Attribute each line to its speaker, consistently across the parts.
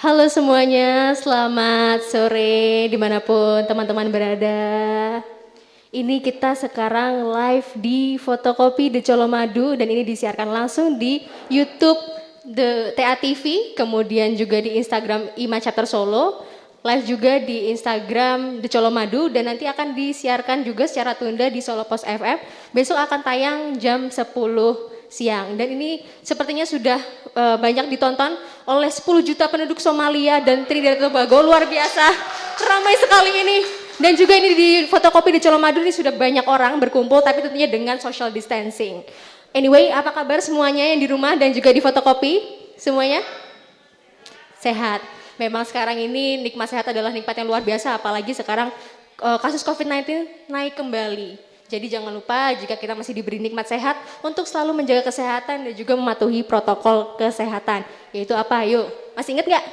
Speaker 1: Halo semuanya, selamat sore dimanapun teman-teman berada. Ini kita sekarang live di Fotokopi The Colomadu dan ini disiarkan langsung di YouTube The TA TV, kemudian juga di Instagram IMA Chapter Solo, live juga di Instagram The Colomadu dan nanti akan disiarkan juga secara tunda di Solo Post FM. Besok akan tayang jam 10 siang dan ini sepertinya sudah banyak ditonton oleh 10 juta penduduk Somalia dan Trinidad dan Tobago. Luar biasa ramai sekali ini dan juga ini di Fotokopi di Colomadu ini sudah banyak orang berkumpul tapi tentunya dengan social distancing. Anyway, apa kabar semuanya yang di rumah dan juga di Fotokopi? Semuanya sehat. Memang sekarang ini nikmat sehat adalah nikmat yang luar biasa apalagi sekarang kasus COVID-19 naik kembali. Jadi jangan lupa jika kita masih diberi nikmat sehat untuk selalu menjaga kesehatan dan juga mematuhi protokol kesehatan. Yaitu apa? Yuk, masih ingat nggak?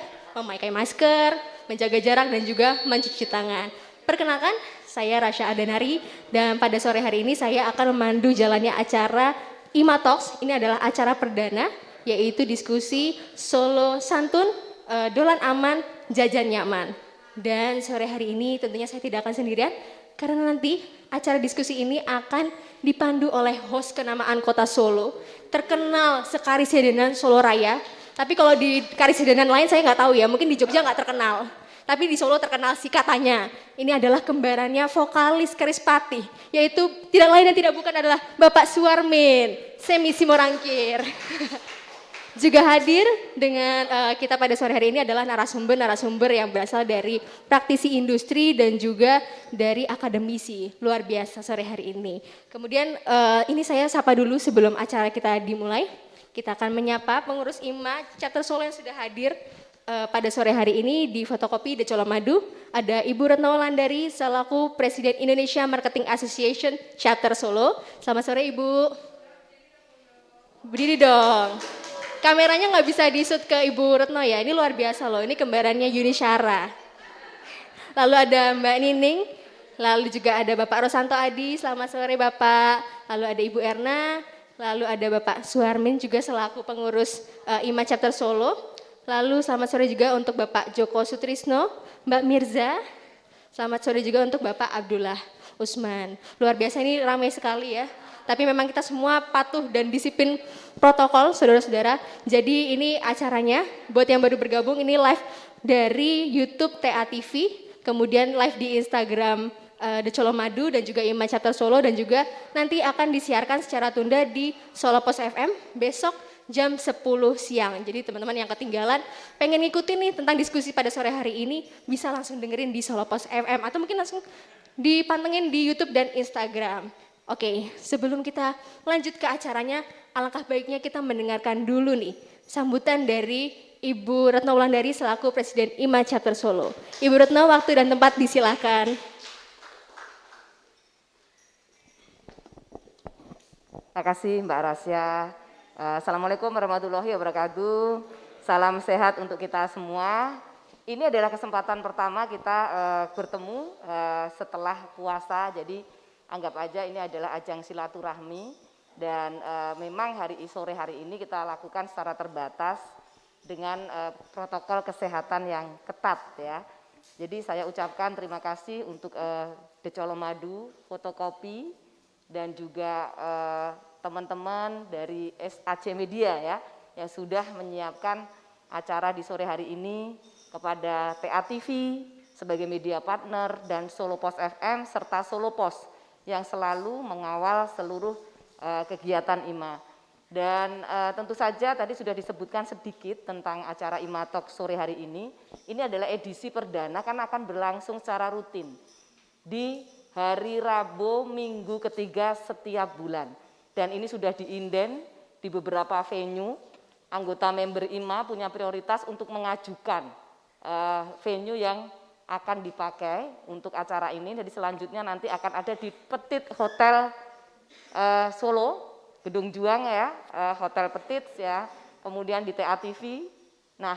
Speaker 1: Memakai masker, menjaga jarak dan juga mencuci tangan. Perkenalkan, saya Rasya Adanari dan pada sore hari ini saya akan memandu jalannya acara IMA Talks. Ini adalah acara perdana yaitu diskusi Solo Santun, Dolan Aman, Jajan Nyaman. Dan sore hari ini tentunya saya tidak akan sendirian karena nanti acara diskusi ini akan dipandu oleh host kenamaan kota Solo, terkenal sekarisidenan Solo Raya. Tapi kalau di karisidenan lain saya nggak tahu ya, mungkin di Jogja nggak terkenal. Tapi di Solo terkenal sih katanya. Ini adalah kembarannya vokalis Kerispatih, yaitu tidak lain dan tidak bukan adalah Bapak Suarmin, Semi Simorangkir. Juga hadir dengan kita pada sore hari ini adalah narasumber yang berasal dari praktisi industri dan juga dari akademisi. Luar biasa sore hari ini. Kemudian ini saya sapa dulu sebelum acara kita dimulai. Kita akan menyapa pengurus IMA Chapter Solo yang sudah hadir pada sore hari ini di Fotokopi The Colomadu. Ada Ibu Retno Wulandari selaku Presiden Indonesia Marketing Association Chapter Solo. Selamat sore Ibu. Berdiri dong. Kameranya nggak bisa di-shoot ke Ibu Retno ya, ini luar biasa loh, ini kembarannya Yuni Syara. Lalu ada Mbak Nining, lalu juga ada Bapak Rosanto Adi, selamat sore Bapak. Lalu ada Ibu Erna, lalu ada Bapak Suarmin juga selaku pengurus IMA Chapter Solo. Lalu selamat sore juga untuk Bapak Joko Sutrisno, Mbak Mirza, selamat sore juga untuk Bapak Abdullah Usman. Luar biasa ini ramai sekali ya. Tapi memang kita semua patuh dan disiplin protokol saudara-saudara. Jadi ini acaranya buat yang baru bergabung ini live dari YouTube TA TV, kemudian live di Instagram The Colomadu dan juga IMA Chapter Solo dan juga nanti akan disiarkan secara tunda di Solo Post FM besok jam 10 siang. Jadi teman-teman yang ketinggalan pengen ngikutin nih tentang diskusi pada sore hari ini bisa langsung dengerin di Solo Post FM atau mungkin langsung dipantengin di YouTube dan Instagram. Oke, sebelum kita lanjut ke acaranya, alangkah baiknya kita mendengarkan dulu nih sambutan dari Ibu Retno Wulandari selaku Presiden IMA Chapter Solo. Ibu Retno, waktu dan tempat disilakan.
Speaker 2: Terima kasih Mbak Rasya. Assalamualaikum warahmatullahi wabarakatuh. Salam sehat untuk kita semua. Ini adalah kesempatan pertama kita bertemu setelah puasa, jadi anggap aja ini adalah ajang silaturahmi dan memang sore hari ini kita lakukan secara terbatas dengan protokol kesehatan yang ketat ya. Jadi saya ucapkan terima kasih untuk The Colomadu, Fotokopi dan juga teman-teman dari SAC Media ya yang sudah menyiapkan acara di sore hari ini, kepada TA TV sebagai media partner dan Solo Post FM serta Solo Post yang selalu mengawal seluruh kegiatan IMA. Dan tentu saja tadi sudah disebutkan sedikit tentang acara IMA Talk sore hari ini. Ini adalah edisi perdana kan akan berlangsung secara rutin di hari Rabu Minggu ketiga setiap bulan. Dan ini sudah diinden di beberapa venue. Anggota member IMA punya prioritas untuk mengajukan venue yang akan dipakai untuk acara ini. Jadi selanjutnya nanti akan ada di Petit Hotel Solo, Gedung Juang ya, Hotel Petit ya, kemudian di TA TV. Nah,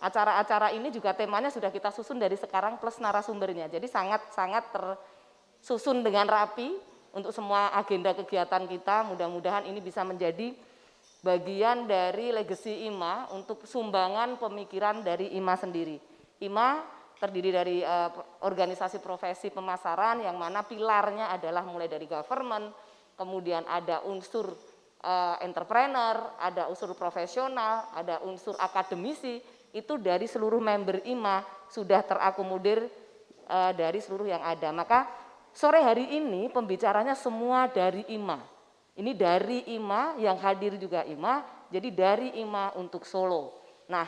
Speaker 2: acara-acara ini juga temanya sudah kita susun dari sekarang plus narasumbernya. Jadi sangat-sangat tersusun dengan rapi untuk semua agenda kegiatan kita. Mudah-mudahan ini bisa menjadi bagian dari legacy IMA untuk sumbangan pemikiran dari IMA sendiri. IMA terdiri dari organisasi profesi pemasaran yang mana pilarnya adalah mulai dari government, kemudian ada unsur entrepreneur, ada unsur profesional, ada unsur akademisi, itu dari seluruh member IMA sudah terakomodir dari seluruh yang ada. Maka sore hari ini pembicaranya semua dari IMA. Ini dari IMA, yang hadir juga IMA, jadi dari IMA untuk Solo. Nah,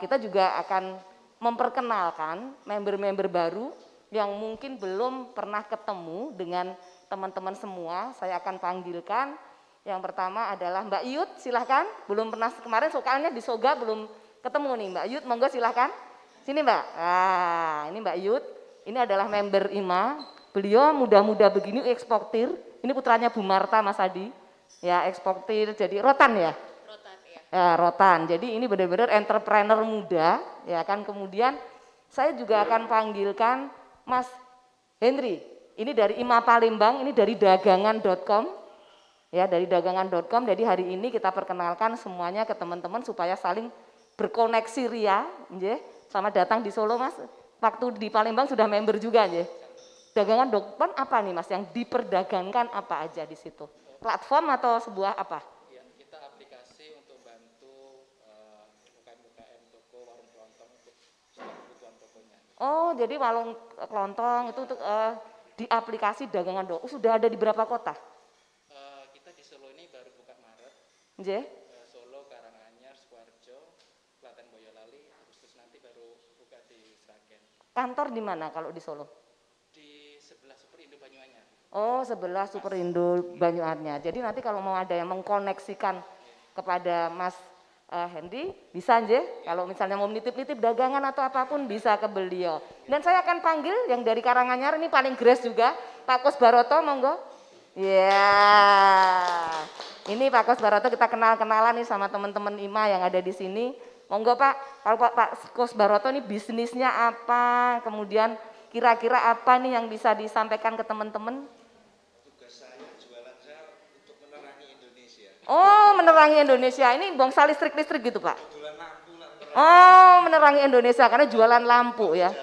Speaker 2: kita juga akan memperkenalkan member-member baru yang mungkin belum pernah ketemu dengan teman-teman semua. Saya akan panggilkan. Yang pertama adalah Mbak Yud, silahkan. Belum pernah kemarin soalnya di Soga belum ketemu nih. Mbak Yud, monggo silahkan. Sini Mbak. Ah, ini Mbak Yud. Ini adalah member IMA. Beliau muda-muda begini eksportir. Ini putranya Bu Marta Mas Adi. Ya, eksportir jadi rotan ya.
Speaker 3: Rotan ya.
Speaker 2: Ya, rotan. Jadi ini benar-benar entrepreneur muda, ya kan. Kemudian saya juga akan panggilkan Mas Henry. Ini dari IMA Palembang, ini dari dagangan.com. Ya, dari dagangan.com. Jadi hari ini kita perkenalkan semuanya ke teman-teman supaya saling berkoneksi ria, nggih. Selamat datang di Solo, Mas. Waktu di Palembang sudah member juga, nggih. Dagangan.com apa nih, Mas? Yang diperdagangkan apa aja di situ? Platform atau sebuah apa?
Speaker 4: Ya, kita aplikasi untuk bantu UKM-UKM toko, warung kelontong untuk setiap kebutuhan tokonya.
Speaker 2: Oh, jadi warung kelontong itu untuk di aplikasi dagangan.com. Sudah ada di berapa kota?
Speaker 4: Kita di Solo ini baru buka Maret.
Speaker 2: Nggih.
Speaker 4: Solo, Karanganyar, Sukoharjo, Klaten, Boyolali, Agustus nanti baru buka di Sragen.
Speaker 2: Kantor di mana kalau di Solo?
Speaker 4: Di sebelah Superindo Banyuanyar.
Speaker 2: Oh, sebelah Superindo Banyuanyar. Jadi nanti kalau mau ada yang mengkoneksikan kepada Mas Hendy, bisa aja. Kalau misalnya mau nitip-nitip dagangan atau apapun bisa ke beliau. Dan saya akan panggil yang dari Karanganyar ini paling grace juga, Pak Kus Baroto, monggo. Ya, ini Pak Kus Baroto kita kenal-kenalan nih sama teman-teman IMA yang ada di sini. Monggo Pak, kalau Pak Kus Baroto ini bisnisnya apa, kemudian kira-kira apa nih yang bisa disampaikan ke teman-teman?
Speaker 5: Tugas saya jualan saya untuk menerangi Indonesia.
Speaker 2: Oh, menerangi Indonesia. Ini bongsa listrik-listrik gitu Pak?
Speaker 5: Jualan lampu lah.
Speaker 2: Oh, menerangi Indonesia karena jualan lampu ya.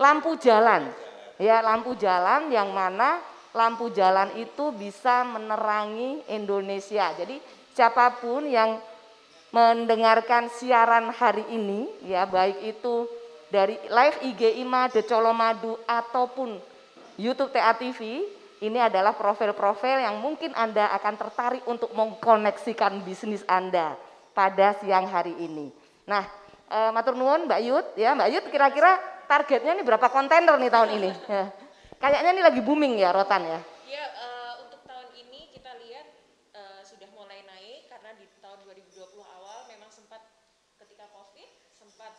Speaker 2: Lampu jalan. Ya, lampu jalan yang mana lampu jalan itu bisa menerangi Indonesia. Jadi siapapun yang mendengarkan siaran hari ini ya, baik itu dari live IG IMA The Colomadu ataupun YouTube TA TV, ini adalah profil-profil yang mungkin Anda akan tertarik untuk mengkoneksikan bisnis Anda pada siang hari ini. Nah, matur nuwun Mbak Yud ya. Mbak Yud kira-kira targetnya ini berapa kontainer nih tahun ini? Ya. Kayaknya ini lagi booming ya rotan ya.
Speaker 3: Ya, untuk tahun ini kita lihat sudah mulai naik karena di tahun 2020 awal memang sempat ketika Covid sempat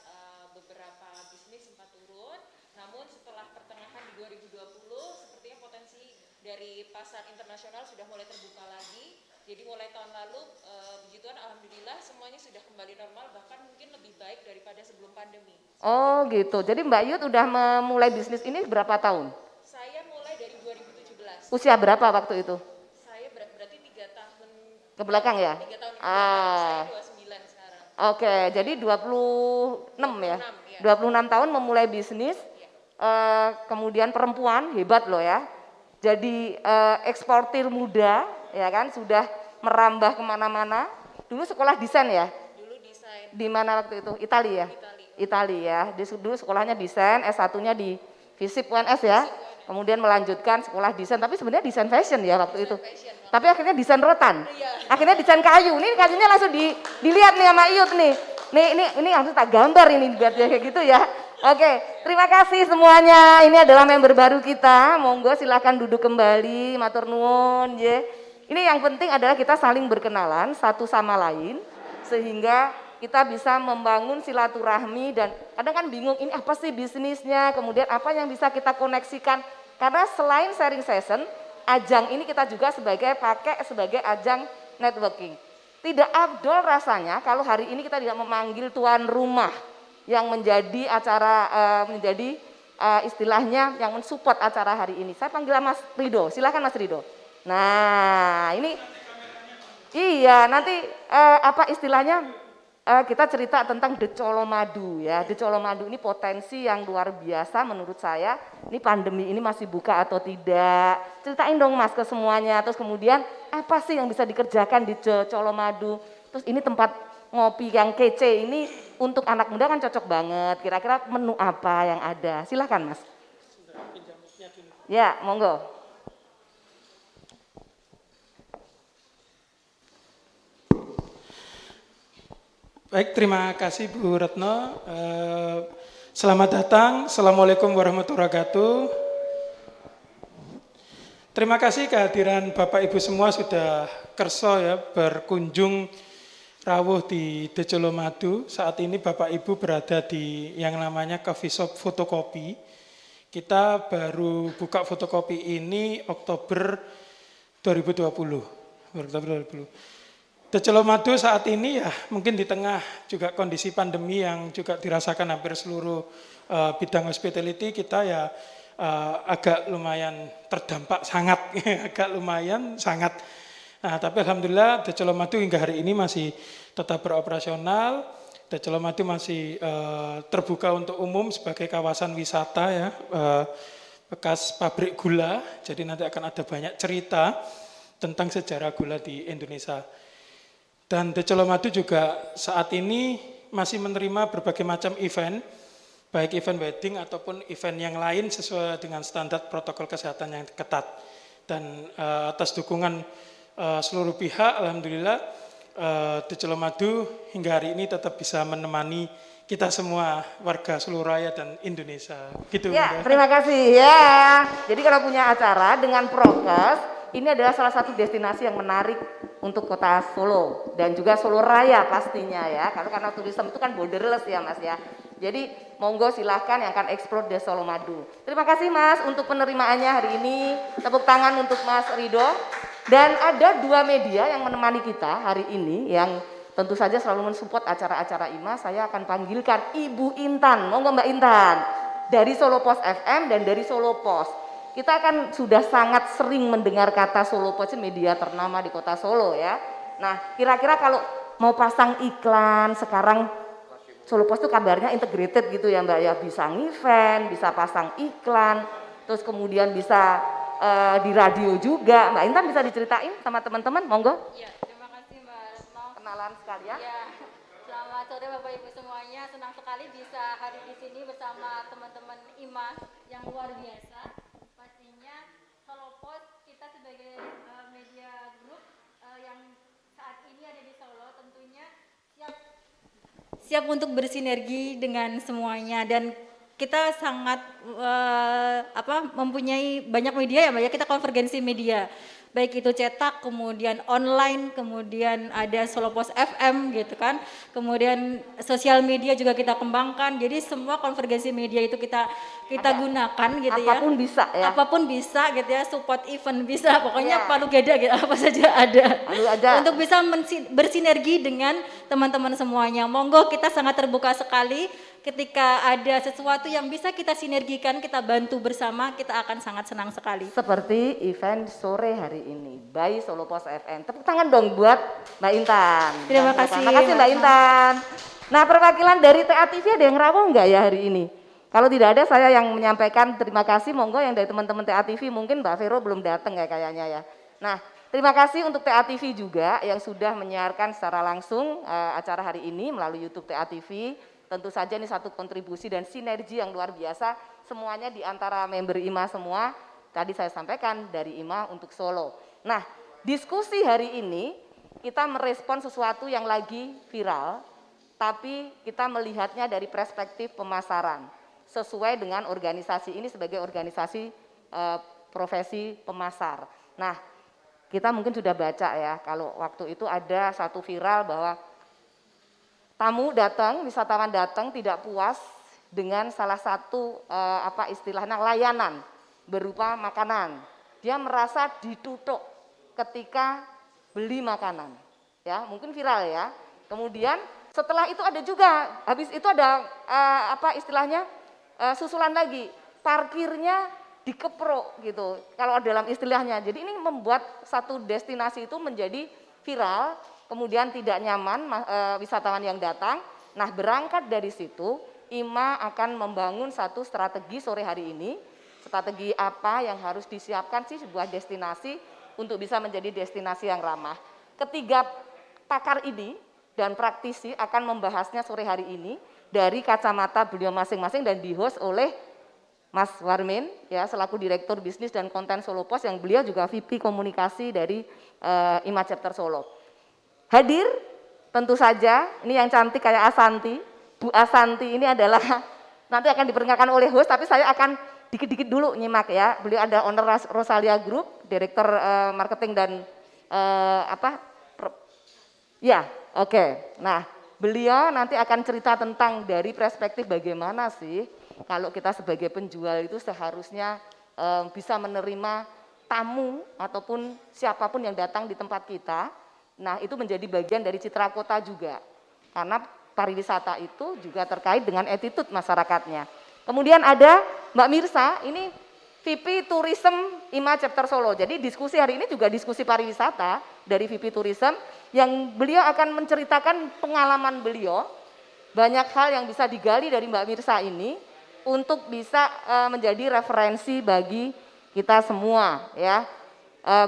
Speaker 3: beberapa bisnis sempat turun. Namun setelah pertengahan di 2020 sepertinya potensi dari pasar internasional sudah mulai terbuka lagi. Jadi mulai tahun lalu puji Tuhan alhamdulillah semuanya sudah kembali normal, bahkan mungkin lebih baik daripada sebelum pandemi.
Speaker 2: Oh gitu. Jadi Mbak Yud udah memulai bisnis ini berapa tahun?
Speaker 3: Saya mulai dari 2017.
Speaker 2: Usia berapa waktu itu?
Speaker 3: Saya berarti 3 tahun
Speaker 2: Ke belakang ya?
Speaker 3: 3 tahun ke belakang. Saya 29 sekarang.
Speaker 2: Oke, jadi 26 ya?
Speaker 3: 26, ya.
Speaker 2: 26 tahun memulai bisnis, kemudian perempuan, hebat loh ya. Jadi eksportir muda, ya kan, sudah merambah kemana-mana. Dulu sekolah desain ya?
Speaker 3: Dulu desain
Speaker 2: Di mana waktu itu? Italia ya?
Speaker 3: Itali.
Speaker 2: Italia ya. Dulu sekolahnya desain, S1-nya di FISIP UNS ya? kemudian melanjutkan sekolah desain, tapi sebenarnya desain fashion ya waktu itu. Tapi akhirnya desain rotan, akhirnya desain kayu. Ini kayunya langsung dilihat nih sama Iyut nih. Ini langsung tak gambar ini buat ya kayak gitu ya. Oke, terima kasih semuanya. Ini adalah member baru kita. Monggo silahkan duduk kembali, matur nuwun ya. Ini yang penting adalah kita saling berkenalan satu sama lain sehingga kita bisa membangun silaturahmi dan kadang kan bingung ini apa sih bisnisnya, kemudian apa yang bisa kita koneksikan. Karena selain sharing session, ajang ini kita juga pakai sebagai ajang networking. Tidak afdol rasanya kalau hari ini kita tidak memanggil tuan rumah yang menjadi acara istilahnya yang mensupport acara hari ini. Saya panggil Mas Rido, silakan Mas Rido. Nah ini iya nanti apa istilahnya kita cerita tentang The Colomadu ya. The Colomadu ini potensi yang luar biasa menurut saya. Ini pandemi ini masih buka atau tidak? Ceritain dong Mas ke semuanya. Terus kemudian apa sih yang bisa dikerjakan di The Colomadu? Terus ini tempat ngopi yang kece ini untuk anak muda kan cocok banget. Kira-kira menu apa yang ada? Silahkan Mas. Ya, monggo.
Speaker 6: Baik, terima kasih Bu Retno. Selamat datang. Assalamualaikum warahmatullahi wabarakatuh. Terima kasih kehadiran Bapak Ibu semua sudah kerso ya berkunjung rawuh di The Colomadu. Saat ini Bapak Ibu berada di yang namanya coffee shop fotokopi. Kita baru buka fotokopi ini Oktober 2020. The Colomadu saat ini ya mungkin di tengah juga kondisi pandemi yang juga dirasakan hampir seluruh bidang hospitality kita ya agak lumayan terdampak sangat, agak lumayan sangat. Nah tapi alhamdulillah The Colomadu hingga hari ini masih tetap beroperasional. The Colomadu masih terbuka untuk umum sebagai kawasan wisata ya, bekas pabrik gula. Jadi nanti akan ada banyak cerita tentang sejarah gula di Indonesia. Dan The Colomadu juga saat ini masih menerima berbagai macam event, baik event wedding ataupun event yang lain sesuai dengan standar protokol kesehatan yang ketat. Dan atas dukungan seluruh pihak, alhamdulillah The Colomadu hingga hari ini tetap bisa menemani kita semua warga seluruh rakyat dan Indonesia. Gitu.
Speaker 2: Ya, terima kasih ya. Jadi kalau punya acara dengan prokes, ini adalah salah satu destinasi yang menarik untuk kota Solo dan juga Solo Raya pastinya ya. Karena turisme itu kan borderless ya Mas ya. Jadi monggo silahkan yang akan explore The Colomadu. Terima kasih Mas untuk penerimaannya hari ini. Tepuk tangan untuk Mas Rido. Dan ada dua media yang menemani kita hari ini yang tentu saja selalu mensupport acara-acara IMA. Saya akan panggilkan Ibu Intan. Monggo Mbak Intan. Dari Solo Post FM dan dari Solo Post. Kita kan sudah sangat sering mendengar kata Solo Post media ternama di kota Solo ya. Nah kira-kira kalau mau pasang iklan sekarang Solo Post itu kabarnya integrated gitu ya Mbak ya. Bisa event, bisa pasang iklan, terus kemudian bisa di radio juga. Mbak Intan bisa diceritain sama teman-teman, monggo.
Speaker 7: Ya, terima kasih Mbak Retno.
Speaker 2: Kenalan sekalian.
Speaker 7: Ya, selamat sore Bapak Ibu semuanya. Senang sekali bisa hadir di sini bersama teman-teman IMA yang luar biasa. Pastinya Solo Post kita sebagai media group yang saat ini ada di Solo tentunya siap untuk bersinergi dengan semuanya dan kita sangat mempunyai banyak media ya Mbak ya, kita konvergensi media. Baik itu cetak, kemudian online, kemudian ada Solo Post FM gitu kan. Kemudian sosial media juga kita kembangkan. Jadi semua konvergensi media itu kita gunakan gitu ya.
Speaker 2: Apapun bisa ya.
Speaker 7: Apapun bisa gitu ya, support event bisa, pokoknya palu geda gitu, apa saja ada. Untuk bisa bersinergi dengan teman-teman semuanya. Monggo kita sangat terbuka sekali. Ketika ada sesuatu yang bisa kita sinergikan, kita bantu bersama, kita akan sangat senang sekali.
Speaker 2: Seperti event sore hari ini, by Solo Post FM. Tepuk tangan dong buat Mbak Intan.
Speaker 7: Terima kasih.
Speaker 2: Terima kasih Mbak Intan. Nah perwakilan dari TA TV ada yang rawuh nggak ya hari ini? Kalau tidak ada saya yang menyampaikan terima kasih, monggo yang dari teman-teman TA TV mungkin Mbak Vero belum datang ya kayaknya ya. Nah terima kasih untuk TA TV juga yang sudah menyiarkan secara langsung acara hari ini melalui YouTube TA TV. tentu saja ini satu kontribusi dan sinergi yang luar biasa semuanya di antara member IMA semua. Tadi saya sampaikan dari IMA untuk Solo. Nah, diskusi hari ini kita merespon sesuatu yang lagi viral, tapi kita melihatnya dari perspektif pemasaran sesuai dengan organisasi ini sebagai organisasi profesi pemasar. Nah, kita mungkin sudah baca ya, kalau waktu itu ada satu viral bahwa tamu datang, wisatawan datang tidak puas dengan salah satu istilahnya layanan berupa makanan. Dia merasa ditutup ketika beli makanan. Ya, mungkin viral ya. Kemudian setelah itu ada juga, habis itu ada susulan lagi, parkirnya dikeprok gitu, kalau dalam istilahnya. Jadi ini membuat satu destinasi itu menjadi viral, kemudian tidak nyaman wisatawan yang datang. Nah, berangkat dari situ, IMA akan membangun satu strategi sore hari ini. Strategi apa yang harus disiapkan sih sebuah destinasi untuk bisa menjadi destinasi yang ramah. Ketiga pakar ini dan praktisi akan membahasnya sore hari ini dari kacamata beliau masing-masing dan di-host oleh Mas Warmin ya selaku Direktur Bisnis dan Konten Solo Pos yang beliau juga VP Komunikasi dari IMA Chapter Solo. Hadir tentu saja ini yang cantik kayak Asanti, Bu Asanti ini adalah nanti akan diperkenalkan oleh host tapi saya akan dikit-dikit dulu nyimak ya. Beliau ada owner Rosalia Group, Direktur Marketing dan Nah, beliau nanti akan cerita tentang dari perspektif bagaimana sih kalau kita sebagai penjual itu seharusnya bisa menerima tamu ataupun siapapun yang datang di tempat kita. Nah, itu menjadi bagian dari citra kota juga. Karena pariwisata itu juga terkait dengan attitude masyarakatnya. Kemudian ada Mbak Mirsa, ini VP Tourism IMA Chapter Solo. Jadi diskusi hari ini juga diskusi pariwisata dari VP Tourism yang beliau akan menceritakan pengalaman beliau. Banyak hal yang bisa digali dari Mbak Mirsa ini untuk bisa menjadi referensi bagi kita semua ya.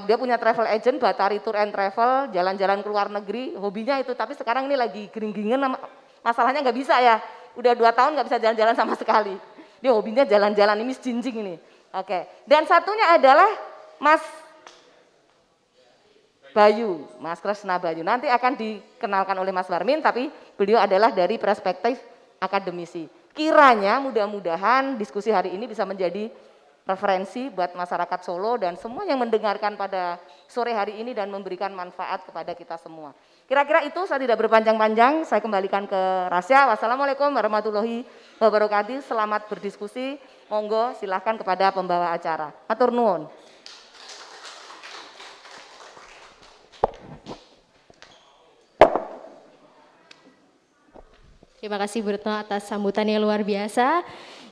Speaker 2: Dia punya travel agent, Batari Tour and Travel, jalan-jalan ke luar negeri, hobinya itu. Tapi sekarang ini lagi gering-geringan, masalahnya nggak bisa ya. Udah 2 tahun nggak bisa jalan-jalan sama sekali. Dia hobinya jalan-jalan, ini jinjing ini. Oke. Dan satunya adalah Mas Bayu, Mas Kresna Bayu. Nanti akan dikenalkan oleh Mas Warmin, tapi beliau adalah dari perspektif akademisi. Kiranya mudah-mudahan diskusi hari ini bisa menjadi referensi buat masyarakat Solo dan semua yang mendengarkan pada sore hari ini dan memberikan manfaat kepada kita semua. Kira-kira itu, saya tidak berpanjang-panjang, saya kembalikan ke Rasya. Wassalamualaikum warahmatullahi wabarakatuh. Selamat berdiskusi. Monggo silahkan kepada pembawa acara. Matur nuwun.
Speaker 1: Terima kasih Bu Retno atas sambutan yang luar biasa.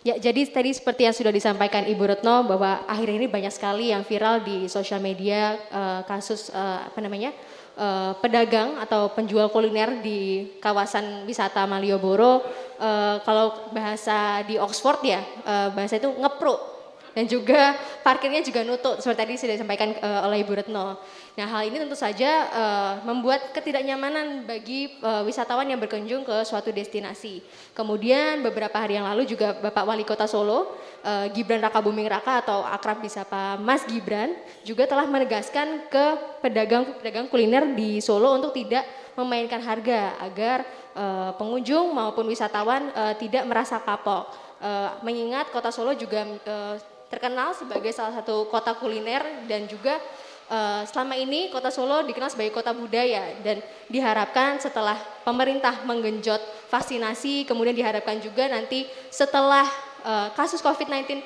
Speaker 1: Ya, jadi tadi seperti yang sudah disampaikan Ibu Retno bahwa akhir ini banyak sekali yang viral di sosial media kasus pedagang atau penjual kuliner di kawasan wisata Malioboro. Kalau bahasa di Oxford ya, bahasa itu ngepruk. Dan juga parkirnya juga nutup, seperti tadi sudah disampaikan oleh Ibu Retno. Nah, hal ini tentu saja membuat ketidaknyamanan bagi wisatawan yang berkunjung ke suatu destinasi. Kemudian beberapa hari yang lalu juga Bapak Wali Kota Solo, Gibran Rakabuming Raka atau akrab disapa Mas Gibran, juga telah menegaskan ke pedagang-pedagang kuliner di Solo untuk tidak memainkan harga agar pengunjung maupun wisatawan tidak merasa kapok. Mengingat Kota Solo juga terkenal sebagai salah satu kota kuliner dan juga selama ini Kota Solo dikenal sebagai kota budaya dan diharapkan setelah pemerintah menggenjot vaksinasi kemudian diharapkan juga nanti setelah kasus COVID-19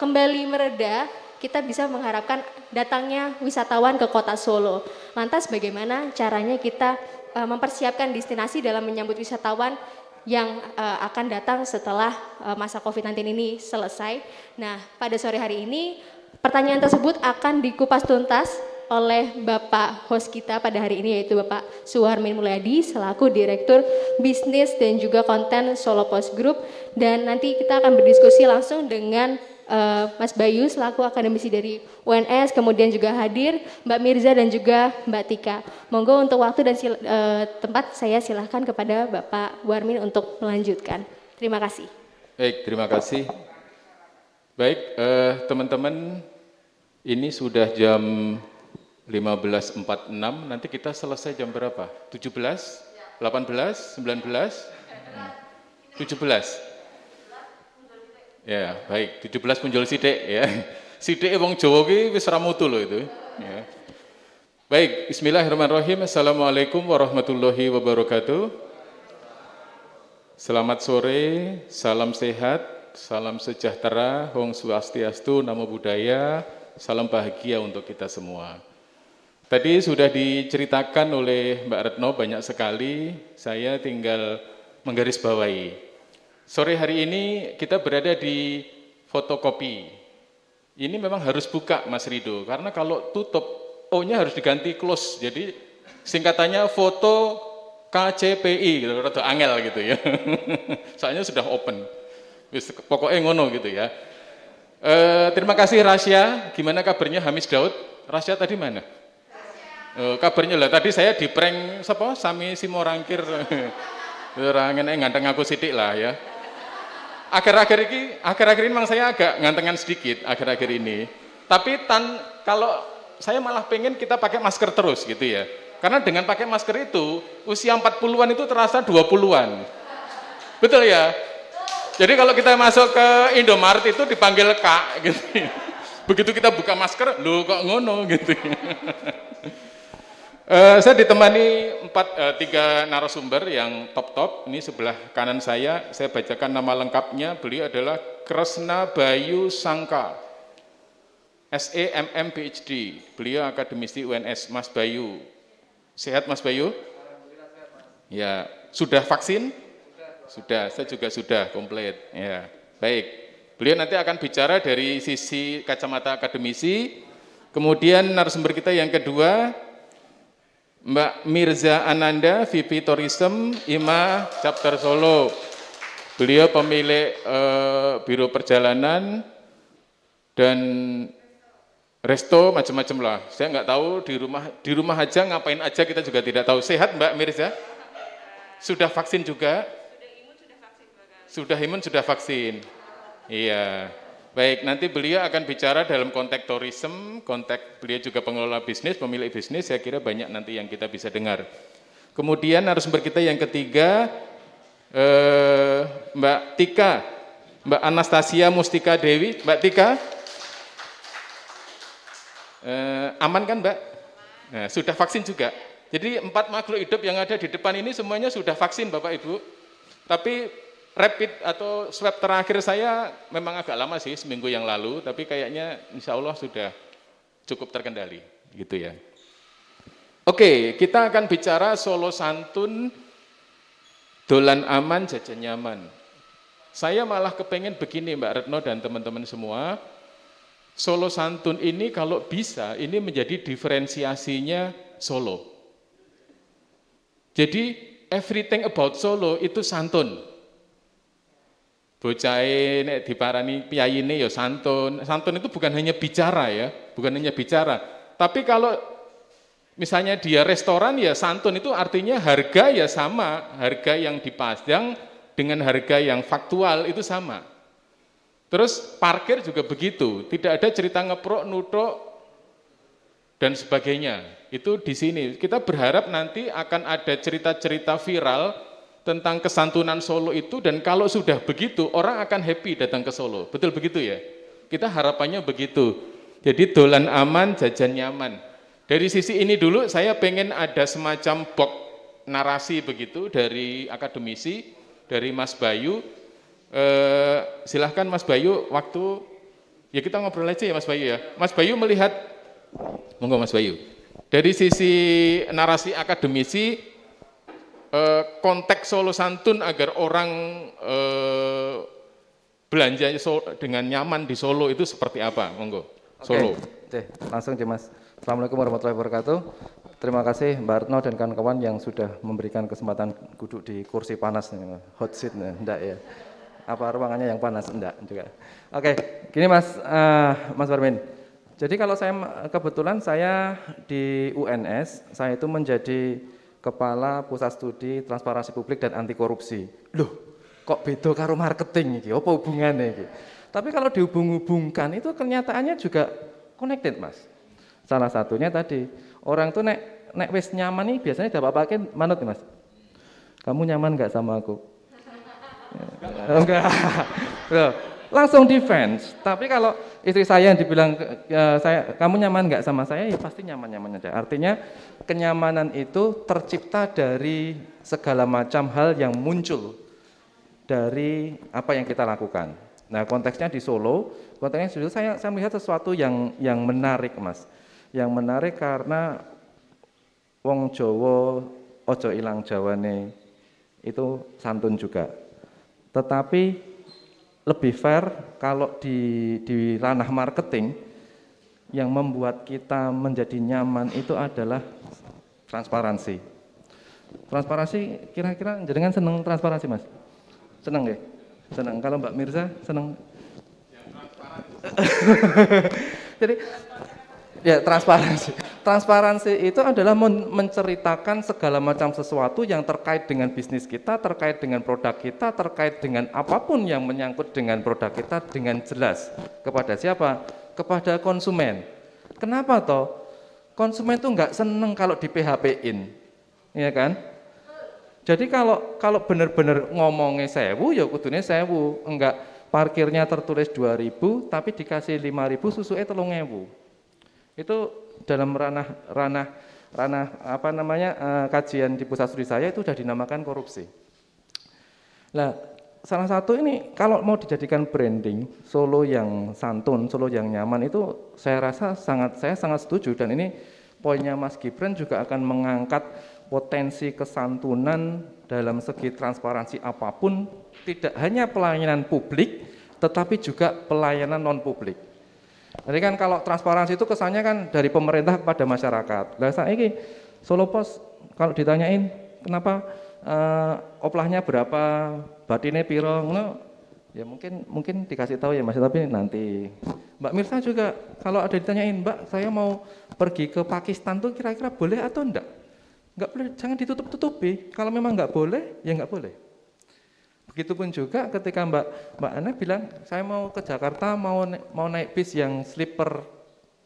Speaker 1: kembali mereda kita bisa mengharapkan datangnya wisatawan ke Kota Solo. Lantas bagaimana caranya kita mempersiapkan destinasi dalam menyambut wisatawan yang akan datang setelah masa COVID-19 ini selesai. Nah, pada sore hari ini pertanyaan tersebut akan dikupas tuntas oleh Bapak host kita pada hari ini yaitu Bapak Suharmin Mulyadi selaku Direktur Bisnis dan juga Konten Solo Post Group dan nanti kita akan berdiskusi langsung dengan Mas Bayu selaku akademisi dari UNS, kemudian juga hadir Mbak Mirza dan juga Mbak Tika. Monggo untuk waktu dan tempat saya silahkan kepada Bapak Warmin untuk melanjutkan. Terima kasih.
Speaker 4: Baik, terima kasih. Baik, teman-teman, ini sudah jam 15.46, nanti kita selesai jam berapa? 17? 18? 19? 17? Ya, baik, 17 punjul sidik ya. Sidik wong Jawa ki wis ra mutu lho itu. Ya. Baik, bismillahirrahmanirrahim. Assalamualaikum warahmatullahi wabarakatuh. Selamat sore, salam sehat, salam sejahtera, Om Swastiastu, Namo Buddhaya, salam bahagia untuk kita semua. Tadi sudah diceritakan oleh Mbak Retno banyak sekali, saya tinggal menggarisbawahi. Sore hari ini kita berada di fotokopi. Ini memang harus buka Mas Rido, karena kalau tutup O-nya harus diganti close. Jadi singkatannya foto KCPI, gitu, rada angel gitu ya. Soalnya sudah open. Pokoknya ngono gitu ya. Terima kasih Rasya. Gimana kabarnya Hamis Daud? Rasya tadi mana? Kabarnya lah. Tadi saya di prank siapa? Sami Simorangkir. Orang nganteng aku sidik lah ya. Akhir-akhir ini memang saya agak ngantengan sedikit akhir-akhir ini. Tapi kalau saya malah pengen kita pakai masker terus gitu ya. Karena dengan pakai masker itu usia 40-an itu terasa 20-an. Betul ya? Jadi kalau kita masuk ke Indomaret itu dipanggil Kak gitu. Begitu kita buka masker, loh kok ngono gitu. Saya ditemani 3 narasumber yang top-top. Ini sebelah kanan saya bacakan nama lengkapnya. Beliau adalah Kresna Bayu Sangka, SEMM PhD. Beliau akademisi UNS. Mas Bayu, sehat Mas Bayu? Ya, sudah vaksin? Sudah, saya juga sudah komplit. Ya, baik. Beliau nanti akan bicara dari sisi kacamata akademisi. Kemudian narasumber kita yang kedua, Mbak Mirza Ananda, VP Tourism, IMA Chapter Solo. Beliau pemilik Biro Perjalanan dan resto macam-macam lah. Saya nggak tahu di rumah aja ngapain aja kita juga tidak tahu. Sehat Mbak Mirza? Sudah vaksin juga? Sudah imun, sudah vaksin. Iya. Baik, nanti beliau akan bicara dalam konteks tourism, konteks beliau juga pengelola bisnis, pemilik bisnis, saya kira banyak nanti yang kita bisa dengar. Kemudian narasumber kita yang ketiga, Mbak Tika, Mbak Anastasia Mustika Dewi. Mbak Tika, aman kan Mbak? Nah, sudah vaksin juga. Jadi 4 makhluk hidup yang ada di depan ini semuanya sudah vaksin Bapak Ibu. Tapi rapid atau swab terakhir saya memang agak lama sih, seminggu yang lalu, tapi kayaknya insya Allah sudah cukup terkendali, gitu ya. Oke, kita akan bicara Solo Santun, dolan aman, jajan nyaman. Saya malah kepengen begini Mbak Retno dan teman-teman semua, Solo Santun ini kalau bisa, ini menjadi diferensiasinya Solo. Jadi everything about Solo itu santun. Bocahe nek diparani piyayine ya santun. Santun itu bukan hanya bicara ya, bukan hanya bicara. Tapi kalau misalnya dia restoran ya santun itu artinya harga ya sama, harga yang dipajang dengan harga yang faktual itu sama. Terus parkir juga begitu, tidak ada cerita ngeprok, nutruk dan sebagainya. Itu di sini. Kita berharap nanti akan ada cerita-cerita viral tentang kesantunan Solo itu, dan kalau sudah begitu orang akan happy datang ke Solo. Betul begitu ya? Kita harapannya begitu. Jadi dolan aman, jajan nyaman. Dari sisi ini dulu saya pengen ada semacam box narasi begitu dari akademisi, dari Mas Bayu. Silahkan Mas Bayu, waktu ya kita ngobrol aja ya Mas Bayu ya. Mas Bayu melihat, monggo Mas Bayu. Dari sisi narasi akademisi, konteks Solo Santun agar orang belanja dengan nyaman di Solo itu seperti apa? Monggo. Solo.
Speaker 8: Oke, langsung aja Mas. Assalamualaikum warahmatullahi wabarakatuh. Terima kasih Mbak Retno dan kawan-kawan yang sudah memberikan kesempatan duduk di kursi panas, hot seat, enggak ya. Apa ruangannya yang panas? Enggak juga. Oke, gini Mas Barmin. Jadi kalau saya kebetulan saya di UNS, saya itu menjadi Kepala Pusat Studi Transparansi Publik dan Anti Korupsi. Loh, kok beda karo marketing iki? Apa hubungannya iki? Tapi kalau dihubung-hubungkan itu kenyataannya juga connected, Mas. Salah satunya tadi, orang tuh nek wis nyaman nih biasanya dapat manut nih, Mas. Kamu nyaman nggak sama aku? Enggak. Langsung defense. Tapi kalau istri saya yang dibilang kamu nyaman nggak sama saya, ya pasti nyaman-nyaman aja. Artinya kenyamanan itu tercipta dari segala macam hal yang muncul dari apa yang kita lakukan. Nah, konteksnya di Solo, saya melihat sesuatu yang menarik, Mas. Yang menarik karena wong Jawa ojo ilang Jawane itu santun juga. Tetapi lebih fair kalau di ranah marketing yang membuat kita menjadi nyaman itu adalah transparansi. Transparansi, kira-kira jenengan seneng transparansi, Mas? Seneng ya? Seneng. Kalau Mbak Mirza seneng? Jadi ya transparansi. Transparansi itu adalah menceritakan segala macam sesuatu yang terkait dengan bisnis kita, terkait dengan produk kita, terkait dengan apapun yang menyangkut dengan produk kita dengan jelas. Kepada siapa? Kepada konsumen. Kenapa toh? Konsumen itu nggak seneng kalau di PHP-in, ya kan? Jadi kalau benar-benar ngomongnya 1000, ya kudunya 1000. Enggak parkirnya tertulis 2000, tapi dikasih 5000, susunya 3000. Itu dalam ranah apa namanya kajian di pusat studi saya itu sudah dinamakan korupsi. Nah, salah satu ini kalau mau dijadikan branding Solo yang santun, Solo yang nyaman itu saya sangat setuju, dan ini poinnya Mas Gibran juga akan mengangkat potensi kesantunan dalam segi transparansi apapun, tidak hanya pelayanan publik tetapi juga pelayanan non publik. Jadi kan kalau transparansi itu kesannya kan dari pemerintah kepada masyarakat. Lah saiki Solo Pos kalau ditanyain kenapa oplahnya berapa, batine piro, ngono ya mungkin dikasih tahu ya Mas, tapi nanti. Mbak Mirsa juga kalau ada ditanyain, Mbak saya mau pergi ke Pakistan tuh kira-kira boleh atau enggak? Enggak boleh, jangan ditutup-tutupi. Kalau memang enggak boleh, ya enggak boleh. Begitupun juga ketika Mbak Ana bilang, saya mau ke Jakarta, mau naik bis yang sleeper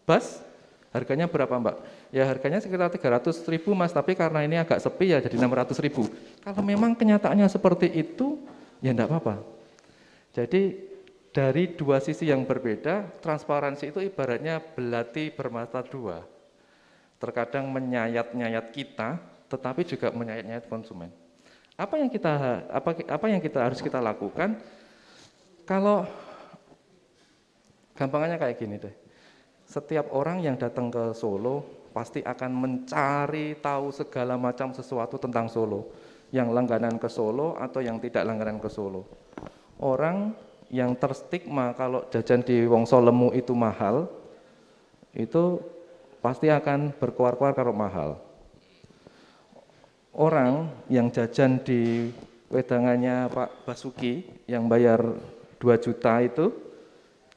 Speaker 8: bus, harganya berapa Mbak? Ya harganya sekitar 300.000 Mas, tapi karena ini agak sepi ya jadi 600.000. Kalau memang kenyataannya seperti itu, ya enggak apa-apa. Jadi dari dua sisi yang berbeda, transparansi itu ibaratnya belati bermata dua. Terkadang menyayat-nyayat kita, tetapi juga menyayat-nyayat konsumen. Apa yang kita harus kita lakukan? Kalau gampangannya kayak gini deh. Setiap orang yang datang ke Solo pasti akan mencari tahu segala macam sesuatu tentang Solo. Yang langganan ke Solo atau yang tidak langganan ke Solo. Orang yang terstigma kalau jajan di Wongso Lemu itu mahal, itu pasti akan berkuar-kuar kalau mahal. Orang yang jajan di wedangannya Pak Basuki yang bayar 2 juta itu,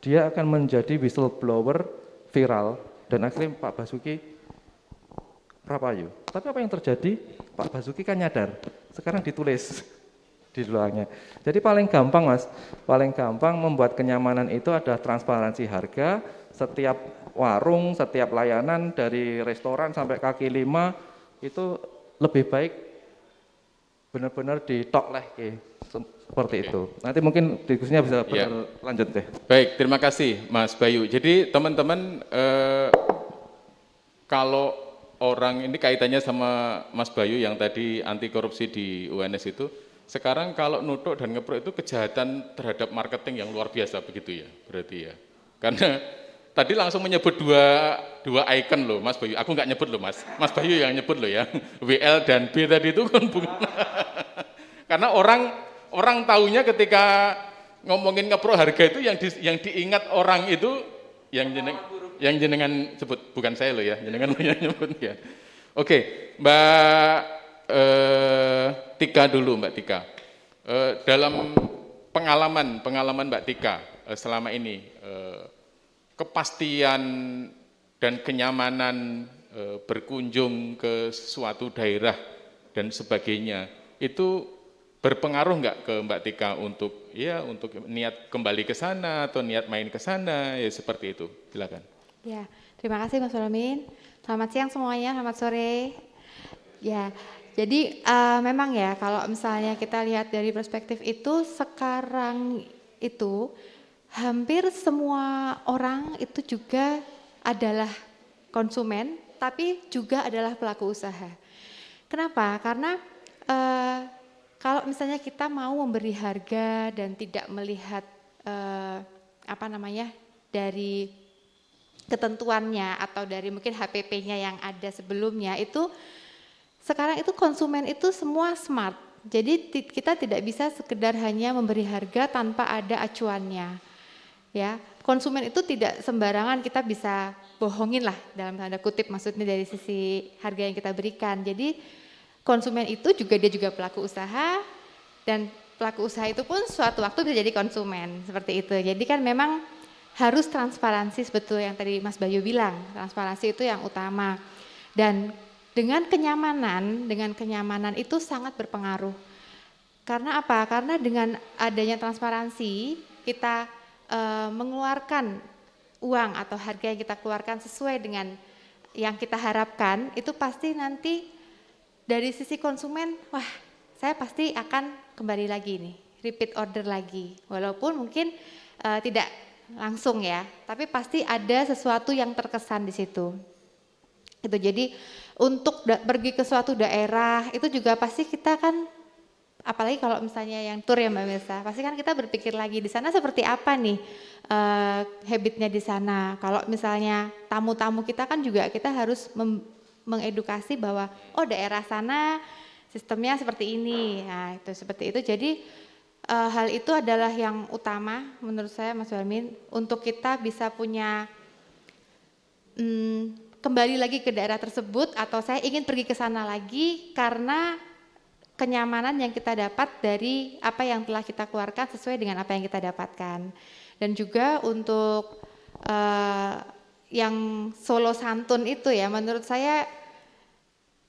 Speaker 8: dia akan menjadi whistleblower viral, dan akhirnya Pak Basuki rapayu. Tapi apa yang terjadi? Pak Basuki kan nyadar, sekarang ditulis di luarnya. Jadi paling gampang Mas, paling gampang membuat kenyamanan itu adalah transparansi harga. Setiap warung, setiap layanan dari restoran sampai kaki lima itu lebih baik benar-benar ditok seperti itu. Nanti mungkin diskusinya bisa berlanjut deh.
Speaker 4: Baik, terima kasih Mas Bayu. Jadi teman-teman kalau orang ini kaitannya sama Mas Bayu yang tadi anti korupsi di UNS itu, sekarang kalau nutuk dan ngeprok itu kejahatan terhadap marketing yang luar biasa begitu ya, berarti ya. Karena tadi langsung menyebut dua icon loh Mas Bayu. Aku nggak nyebut loh Mas Bayu yang nyebut loh ya. WL dan B tadi itu kan bukan. Karena orang taunya ketika ngomongin ngeprok harga itu yang diingat orang itu yang jenengan sebut, bukan saya loh ya, jenengan yang nyebut ya. Oke, Mbak Tika dulu, Mbak Tika. Dalam pengalaman Mbak Tika selama ini, kepastian dan kenyamanan berkunjung ke suatu daerah dan sebagainya, itu berpengaruh nggak ke Mbak Tika untuk niat kembali ke sana atau niat main ke sana, ya seperti itu. Silakan.
Speaker 9: Ya, terima kasih Mas Romin. Selamat siang semuanya, selamat sore. Ya, jadi memang ya kalau misalnya kita lihat dari perspektif itu, sekarang itu hampir semua orang itu juga adalah konsumen, tapi juga adalah pelaku usaha. Kenapa? Karena kalau misalnya kita mau memberi harga dan tidak melihat dari ketentuannya atau dari mungkin HPP-nya yang ada sebelumnya, itu sekarang itu konsumen itu semua smart. Jadi kita tidak bisa sekedar hanya memberi harga tanpa ada acuannya. Ya, konsumen itu tidak sembarangan kita bisa bohongin lah dalam tanda kutip, maksudnya dari sisi harga yang kita berikan. Jadi konsumen itu juga dia juga pelaku usaha, dan pelaku usaha itu pun suatu waktu bisa jadi konsumen, seperti itu. Jadi kan memang harus transparansi, sebetulnya yang tadi Mas Bayu bilang, transparansi itu yang utama. Dan dengan kenyamanan itu sangat berpengaruh. Karena apa? Karena dengan adanya transparansi, kita mengeluarkan uang atau harga yang kita keluarkan sesuai dengan yang kita harapkan, itu pasti nanti dari sisi konsumen, wah saya pasti akan kembali lagi nih, repeat order lagi. Walaupun mungkin tidak langsung ya, tapi pasti ada sesuatu yang terkesan di situ. Itu jadi untuk pergi ke suatu daerah itu juga pasti kita kan, apalagi kalau misalnya yang tour ya Mbak Mirsa, pasti kan kita berpikir lagi di sana seperti apa nih habitnya di sana. Kalau misalnya tamu-tamu kita kan juga kita harus mengedukasi bahwa daerah sana sistemnya seperti ini. Nah, itu seperti itu. Jadi hal itu adalah yang utama menurut saya Mas Warmin, untuk kita bisa punya kembali lagi ke daerah tersebut, atau saya ingin pergi ke sana lagi karena kenyamanan yang kita dapat dari apa yang telah kita keluarkan sesuai dengan apa yang kita dapatkan. Dan juga untuk yang Solo Santun itu ya, menurut saya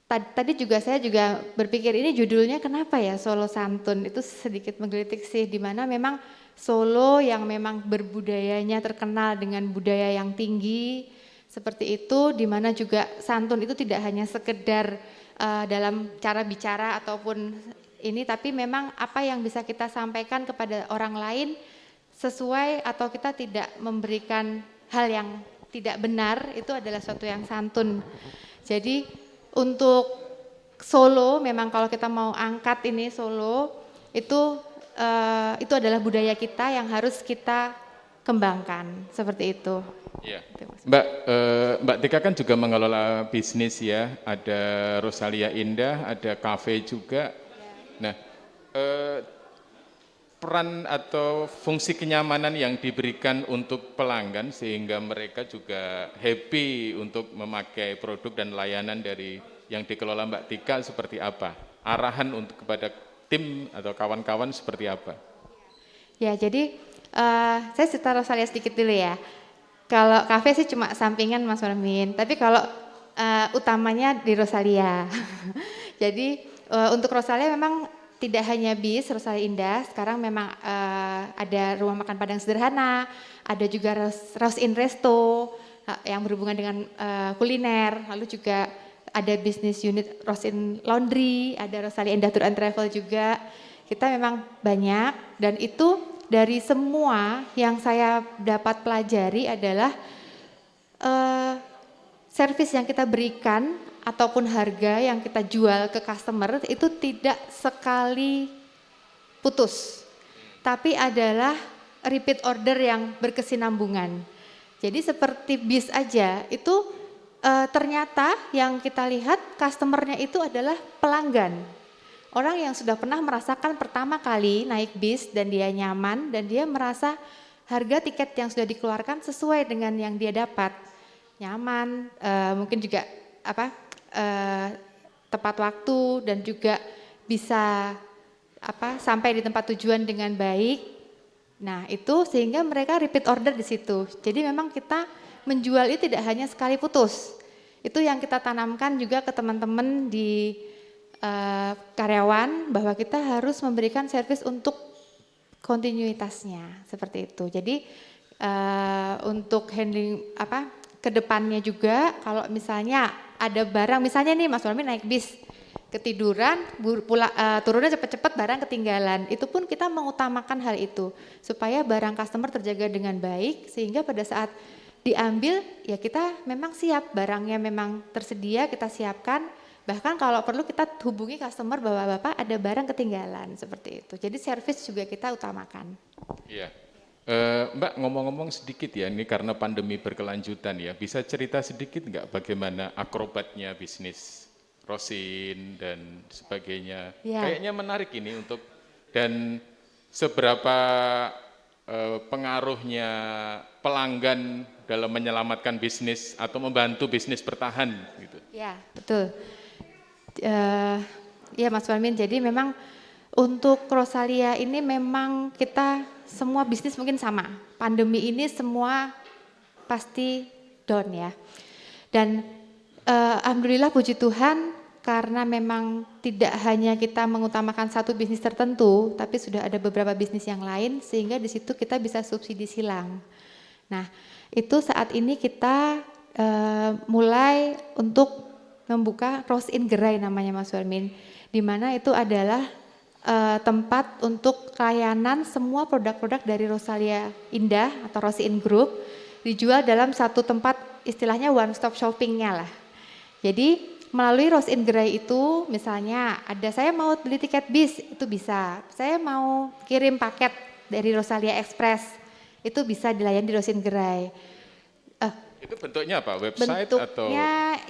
Speaker 9: tadi juga saya juga berpikir ini judulnya kenapa ya Solo Santun, itu sedikit menggelitik sih, dimana memang Solo yang memang berbudayanya terkenal dengan budaya yang tinggi seperti itu, dimana juga santun itu tidak hanya sekedar dalam cara bicara ataupun ini, tapi memang apa yang bisa kita sampaikan kepada orang lain sesuai, atau kita tidak memberikan hal yang tidak benar, itu adalah suatu yang santun. Jadi untuk Solo memang kalau kita mau angkat ini Solo itu adalah budaya kita yang harus kita kembangkan, seperti itu.
Speaker 4: Ya. Mbak Tika kan juga mengelola bisnis ya, ada Rosalia Indah, ada kafe juga. Nah, peran atau fungsi kenyamanan yang diberikan untuk pelanggan sehingga mereka juga happy untuk memakai produk dan layanan dari yang dikelola Mbak Tika seperti apa? Arahan untuk kepada tim atau kawan-kawan seperti apa?
Speaker 9: Ya, jadi saya cerita Rosalia sedikit dulu ya. Kalau kafe sih cuma sampingan Mas Warmin, tapi kalau utamanya di Rosalia. Jadi untuk Rosalia memang tidak hanya bis Rosalia Indah, sekarang memang ada rumah makan Padang sederhana, ada juga Rose in Resto yang berhubungan dengan kuliner, lalu juga ada bisnis unit Rose in Laundry, ada Rosalia Indah Tour and Travel juga. Kita memang banyak, dan itu dari semua yang saya dapat pelajari adalah servis yang kita berikan ataupun harga yang kita jual ke customer itu tidak sekali putus, tapi adalah repeat order yang berkesinambungan. Jadi seperti bis aja itu ternyata yang kita lihat customernya itu adalah pelanggan. Orang yang sudah pernah merasakan pertama kali naik bis dan dia nyaman dan dia merasa harga tiket yang sudah dikeluarkan sesuai dengan yang dia dapat. Nyaman, mungkin juga tepat waktu dan juga bisa sampai di tempat tujuan dengan baik. Nah, itu sehingga mereka repeat order di situ. Jadi memang kita menjual itu tidak hanya sekali putus. Itu yang kita tanamkan juga ke teman-teman di karyawan, bahwa kita harus memberikan servis untuk kontinuitasnya, seperti itu. Jadi untuk handling kedepannya juga, kalau misalnya ada barang, misalnya nih Mas Walmi naik bis, ketiduran, turunnya cepet-cepet, barang ketinggalan. Itu pun kita mengutamakan hal itu supaya barang customer terjaga dengan baik, sehingga pada saat diambil ya kita memang siap, barangnya memang tersedia, kita siapkan. Bahkan kalau perlu kita hubungi customer bahwa Bapak ada barang ketinggalan, seperti itu. Jadi service juga kita utamakan.
Speaker 4: Iya. Mbak, ngomong-ngomong sedikit ya, ini karena pandemi berkelanjutan ya, bisa cerita sedikit nggak bagaimana akrobatnya bisnis Rosin dan sebagainya.
Speaker 9: Ya.
Speaker 4: Kayaknya menarik ini dan seberapa pengaruhnya pelanggan dalam menyelamatkan bisnis atau membantu bisnis bertahan gitu.
Speaker 9: Ya, betul. Ya Mas Walmin, jadi memang untuk Rosalia ini memang kita semua bisnis mungkin sama. Pandemi ini semua pasti down ya. Dan alhamdulillah puji Tuhan, karena memang tidak hanya kita mengutamakan satu bisnis tertentu, tapi sudah ada beberapa bisnis yang lain, sehingga di situ kita bisa subsidi silang. Nah, itu saat ini kita mulai untuk membuka Rosin Gerai namanya Mas Walmin, di mana itu adalah tempat untuk layanan semua produk-produk dari Rosalia Indah atau Rosin Group dijual dalam satu tempat, istilahnya one stop shoppingnya lah. Jadi melalui Rosin Gerai itu, misalnya saya mau beli tiket bis, itu bisa. Saya mau kirim paket dari Rosalia Express, itu bisa dilayani di Rosin Gerai.
Speaker 4: Itu bentuknya apa? Website atau?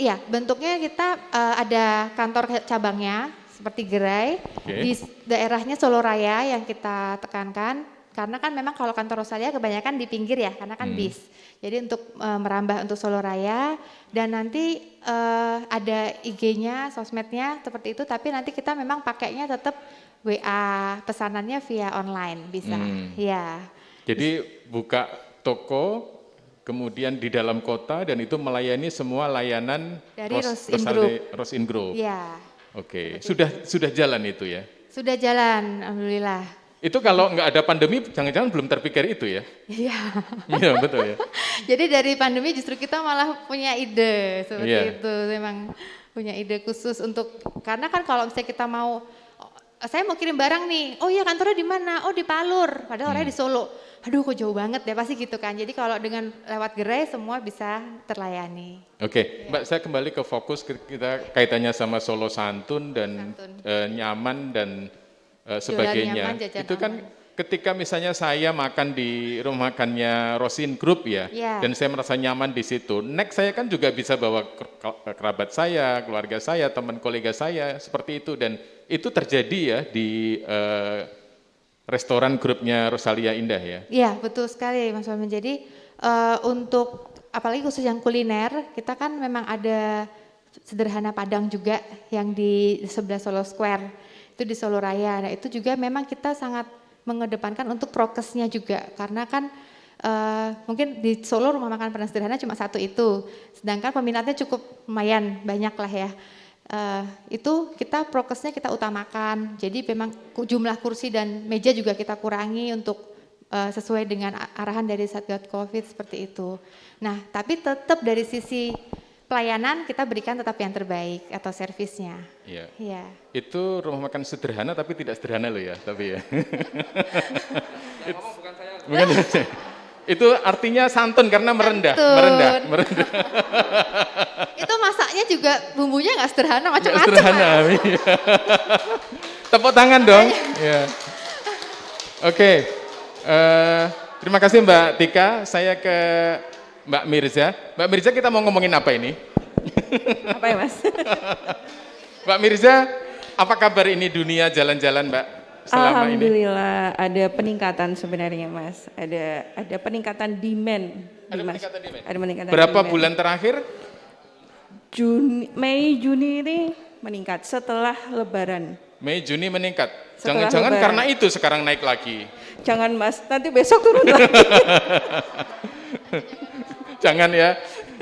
Speaker 9: Iya, bentuknya kita ada kantor cabangnya seperti Gerai, di daerahnya Solo Raya yang kita tekankan. Karena kan memang kalau kantor Rosalia kebanyakan di pinggir ya, karena kan bis. Jadi untuk merambah untuk Solo Raya, dan nanti ada IG-nya, sosmednya seperti itu, tapi nanti kita memang pakainya tetap WA, pesanannya via online bisa. Ya.
Speaker 4: Jadi buka toko, kemudian di dalam kota, dan itu melayani semua layanan
Speaker 9: dari Rosin Group.
Speaker 4: Ya. Oke, sudah jalan itu ya?
Speaker 9: Sudah jalan, alhamdulillah.
Speaker 4: Itu kalau nggak ada pandemi, jangan-jangan belum terpikir itu ya?
Speaker 9: Iya.
Speaker 4: Iya, betul ya.
Speaker 9: Jadi dari pandemi justru kita malah punya ide seperti itu, memang punya ide khusus untuk, karena kan kalau misalnya kita saya mau kirim barang nih, oh iya kantornya di mana? Oh di Palur, padahal orangnya di Solo. Aduh kok jauh banget ya, pasti gitu kan. Jadi kalau dengan lewat Gerai semua bisa terlayani.
Speaker 4: Oke, Mbak, saya kembali ke fokus kita kaitannya sama Solo Santun dan nyaman dan sebagainya. Itu kan ketika misalnya saya makan di rumah makannya Rosin Group ya, dan saya merasa nyaman di situ. Next saya kan juga bisa bawa kerabat saya, keluarga saya, teman kolega saya, seperti itu. Dan itu terjadi ya di restoran grupnya Rosalia Indah ya? Iya,
Speaker 9: betul sekali Mas Wamen. Jadi untuk apalagi khusus yang kuliner, kita kan memang ada Sederhana Padang juga yang di sebelah Solo Square, itu di Solo Raya. Nah itu juga memang kita sangat mengedepankan untuk prokesnya juga, karena kan mungkin di Solo rumah makan Padang sederhana cuma satu itu, sedangkan peminatnya cukup lumayan banyak lah ya. Itu kita prokesnya kita utamakan, jadi memang jumlah kursi dan meja juga kita kurangi untuk sesuai dengan arahan dari Satgas Covid seperti itu. Nah tapi tetap dari sisi pelayanan kita berikan tetap yang terbaik atau servisnya.
Speaker 4: Iya.
Speaker 9: Ya.
Speaker 4: Itu rumah makan sederhana tapi tidak sederhana loh ya, tapi ya.
Speaker 8: Bukan saya.
Speaker 4: Bukan saya. Itu artinya santun karena merendah.
Speaker 9: Itu masaknya juga bumbunya nggak sederhana, macam-macam.
Speaker 4: Sederhana. Tepuk tangan dong. Ya. Oke. Terima kasih Mbak Tika. Saya ke Mbak Mirza. Mbak Mirza, kita mau ngomongin apa ini?
Speaker 10: Apa ya Mas?
Speaker 4: Mbak Mirza, apa kabar ini dunia jalan-jalan Mbak? Selama
Speaker 10: Alhamdulillah ini? Ada peningkatan sebenarnya Mas. Ada peningkatan demand.
Speaker 4: Ada peningkatan demand?
Speaker 10: Ada peningkatan
Speaker 4: berapa
Speaker 10: demand.
Speaker 4: bulan terakhir?
Speaker 10: Mei, Juni ini meningkat setelah Lebaran.
Speaker 4: Mei, Juni meningkat. Jangan-jangan karena itu sekarang naik lagi.
Speaker 10: Jangan Mas, nanti besok turun lagi.
Speaker 4: Jangan ya,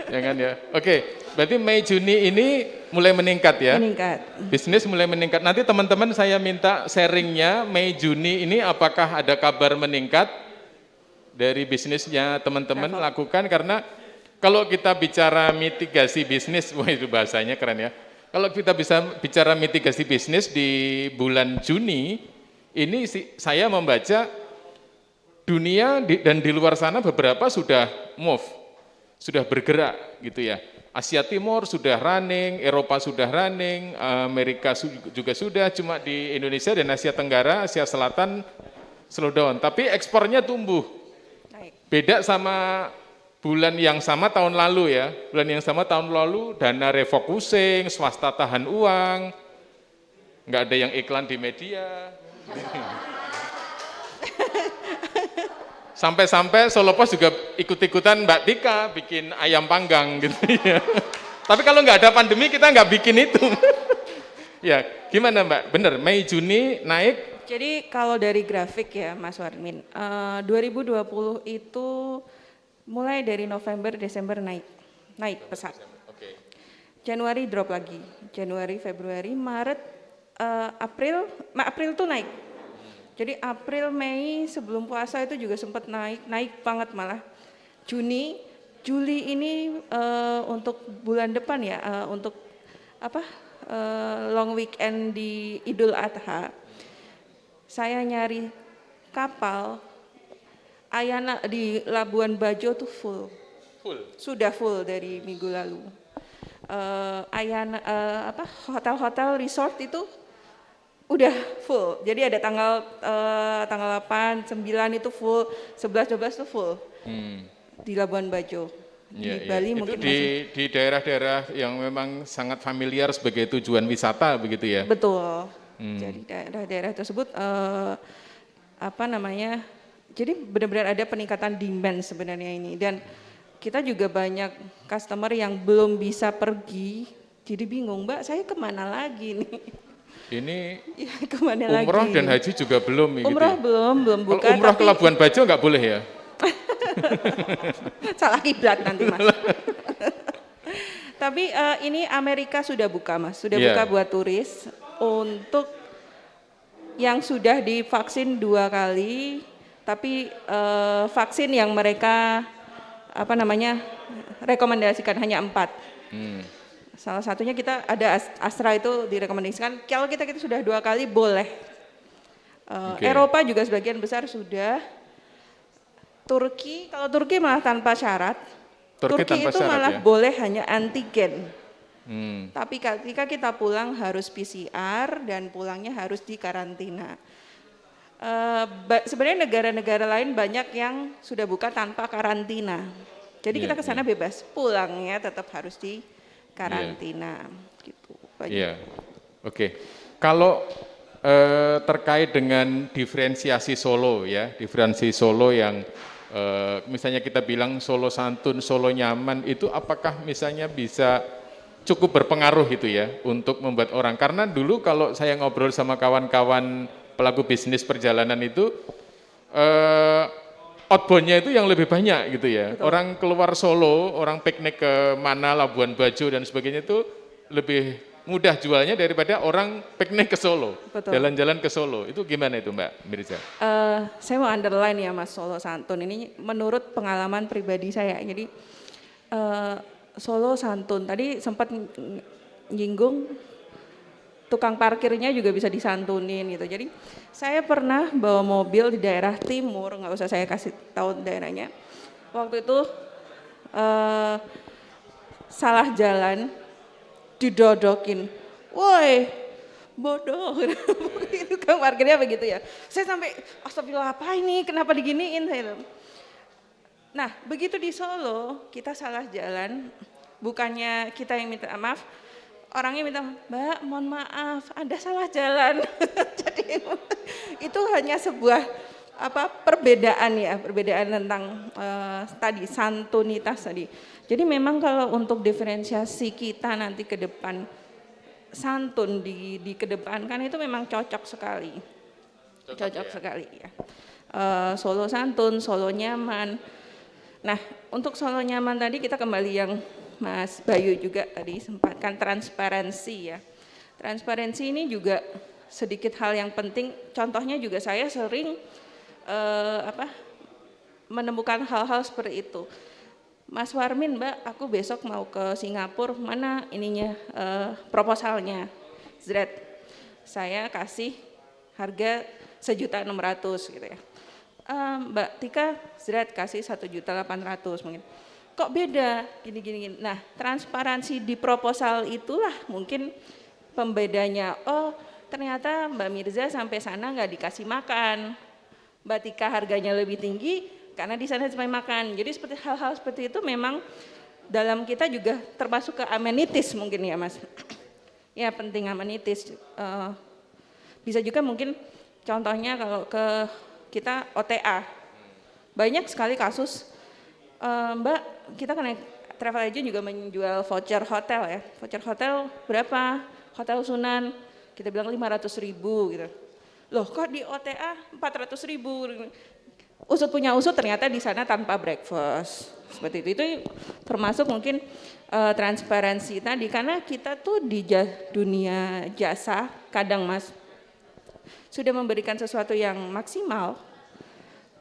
Speaker 4: jangan ya. Oke, berarti Mei Juni ini mulai meningkat ya?
Speaker 10: Meningkat.
Speaker 4: Bisnis mulai meningkat. Nanti teman-teman saya minta sharingnya Mei Juni ini apakah ada kabar meningkat dari bisnisnya teman-teman lakukan, karena kalau kita bicara mitigasi bisnis, wah itu bahasanya keren ya. Kalau kita bisa bicara mitigasi bisnis di bulan Juni, ini saya membaca dunia dan di luar sana beberapa sudah move, sudah bergerak gitu ya. Asia Timur sudah running, Eropa sudah running, Amerika juga sudah, cuma di Indonesia dan Asia Tenggara, Asia Selatan slow down. Tapi ekspornya tumbuh. Beda sama bulan yang sama tahun lalu ya. Bulan yang sama tahun lalu dana refocusing, swasta tahan uang, nggak ada yang iklan di media. Sampai-sampai Solo Pos juga ikut-ikutan Mbak Tika bikin ayam panggang gitu ya. Tapi kalau nggak ada pandemi kita nggak bikin itu. Ya, gimana Mbak? Bener, Mei Juni naik.
Speaker 10: Jadi kalau dari grafik ya Mas Warmin, 2020 itu mulai dari November, Desember naik pesat. Januari drop lagi, Januari, Februari, Maret, April tuh naik. Jadi April, Mei sebelum puasa itu juga sempat naik banget malah. Juni, Juli ini untuk bulan depan ya, untuk long weekend di Idul Adha. Saya nyari kapal Ayana di Labuan Bajo tuh full. Sudah full dari minggu lalu. Ayana hotel-hotel resort itu udah full. Jadi ada tanggal 8, 9 itu full, 11, 12 itu full. Di Labuan Bajo. Di Bali
Speaker 4: itu
Speaker 10: mungkin
Speaker 4: di daerah-daerah yang memang sangat familiar sebagai tujuan wisata begitu ya.
Speaker 10: Betul. Jadi daerah-daerah tersebut jadi benar-benar ada peningkatan demand sebenarnya ini, dan kita juga banyak customer yang belum bisa pergi, jadi bingung, Mbak saya kemana lagi nih?
Speaker 4: Ini
Speaker 10: ya, kemana
Speaker 4: umroh
Speaker 10: lagi?
Speaker 4: dan haji juga belum.
Speaker 10: Umroh
Speaker 4: gitu.
Speaker 10: belum buka.
Speaker 4: Kalau umroh ke Labuan Bajo nggak boleh ya?
Speaker 10: Salah kiblat nanti Mas. Tapi ini Amerika sudah buka Mas, sudah buka buat turis untuk yang sudah divaksin 2 kali, tapi vaksin yang mereka rekomendasikan hanya 4. Salah satunya kita ada Astra itu direkomendasikan. Kalau kita sudah 2 kali boleh. Eropa juga sebagian besar sudah. Kalau Turki malah tanpa syarat. Turki itu malah boleh hanya antigen. Tapi ketika kita pulang harus PCR dan pulangnya harus di karantina. Sebenarnya negara-negara lain banyak yang sudah buka tanpa karantina. Jadi kita ke sana bebas, pulangnya tetap harus di karantina. Gitu.
Speaker 4: Iya, oke. Kalau terkait dengan diferensiasi Solo ya, diferensiasi Solo yang misalnya kita bilang Solo santun, Solo nyaman, itu apakah misalnya bisa cukup berpengaruh gitu ya untuk membuat orang, karena dulu kalau saya ngobrol sama kawan-kawan pelaku bisnis perjalanan itu outbound-nya itu yang lebih banyak gitu ya. Betul. Orang keluar Solo, orang piknik ke mana, Labuan Bajo dan sebagainya itu lebih mudah jualnya daripada orang piknik ke Solo, jalan-jalan ke Solo. Itu gimana itu Mbak Mirza?
Speaker 10: Saya mau underline ya Mas, Solo santun ini menurut pengalaman pribadi saya. Jadi Solo santun, tadi sempat nyinggung tukang parkirnya juga bisa disantunin gitu. Jadi saya pernah bawa mobil di daerah timur, nggak usah saya kasih tahu daerahnya. Waktu itu salah jalan, didodokin, woi bodoh, itu kan parkirnya begitu ya. Saya sampai astagfirullah, apa ini, kenapa diginiin saya. Nah begitu di Solo kita salah jalan, bukannya kita yang minta maaf, orangnya minta, Mbak mohon maaf Anda salah jalan. Jadi itu hanya sebuah perbedaan ya, perbedaan tentang tadi santunitas tadi. Jadi memang kalau untuk diferensiasi kita nanti ke depan, santun dikedepankan itu memang cocok sekali. Cocok sekali ya. Solo santun, Solo nyaman. Nah, untuk Solo nyaman tadi kita kembali yang Mas Bayu juga tadi sempatkan transparansi ya. Transparansi ini juga sedikit hal yang penting. Contohnya juga saya sering menemukan hal-hal seperti itu. Mas Warmin, Mbak, aku besok mau ke Singapura, mana ininya proposalnya, Zret. Saya kasih harga 1.600.000 gitu ya. Mbak Tika, Zret kasih 1.800.000 mungkin. Kok beda? Gini. Nah, transparansi di proposal itulah mungkin pembedanya. Oh, ternyata Mbak Mirza sampai sana nggak dikasih makan. Mbak Tika harganya lebih tinggi karena di sana sampai makan. Jadi seperti hal-hal seperti itu memang dalam kita juga termasuk ke amenities mungkin ya Mas. Ya penting amenities. Bisa juga mungkin contohnya kalau ke kita OTA. Banyak sekali kasus, Mbak kita kan travel agent juga menjual voucher hotel ya. Voucher hotel berapa? Hotel Sunan, kita bilang 500.000 gitu. Loh kok di OTA 400.000? Usut punya usut ternyata di sana tanpa breakfast. Seperti itu termasuk mungkin transparansi tadi karena kita tuh di dunia jasa kadang Mas sudah memberikan sesuatu yang maksimal.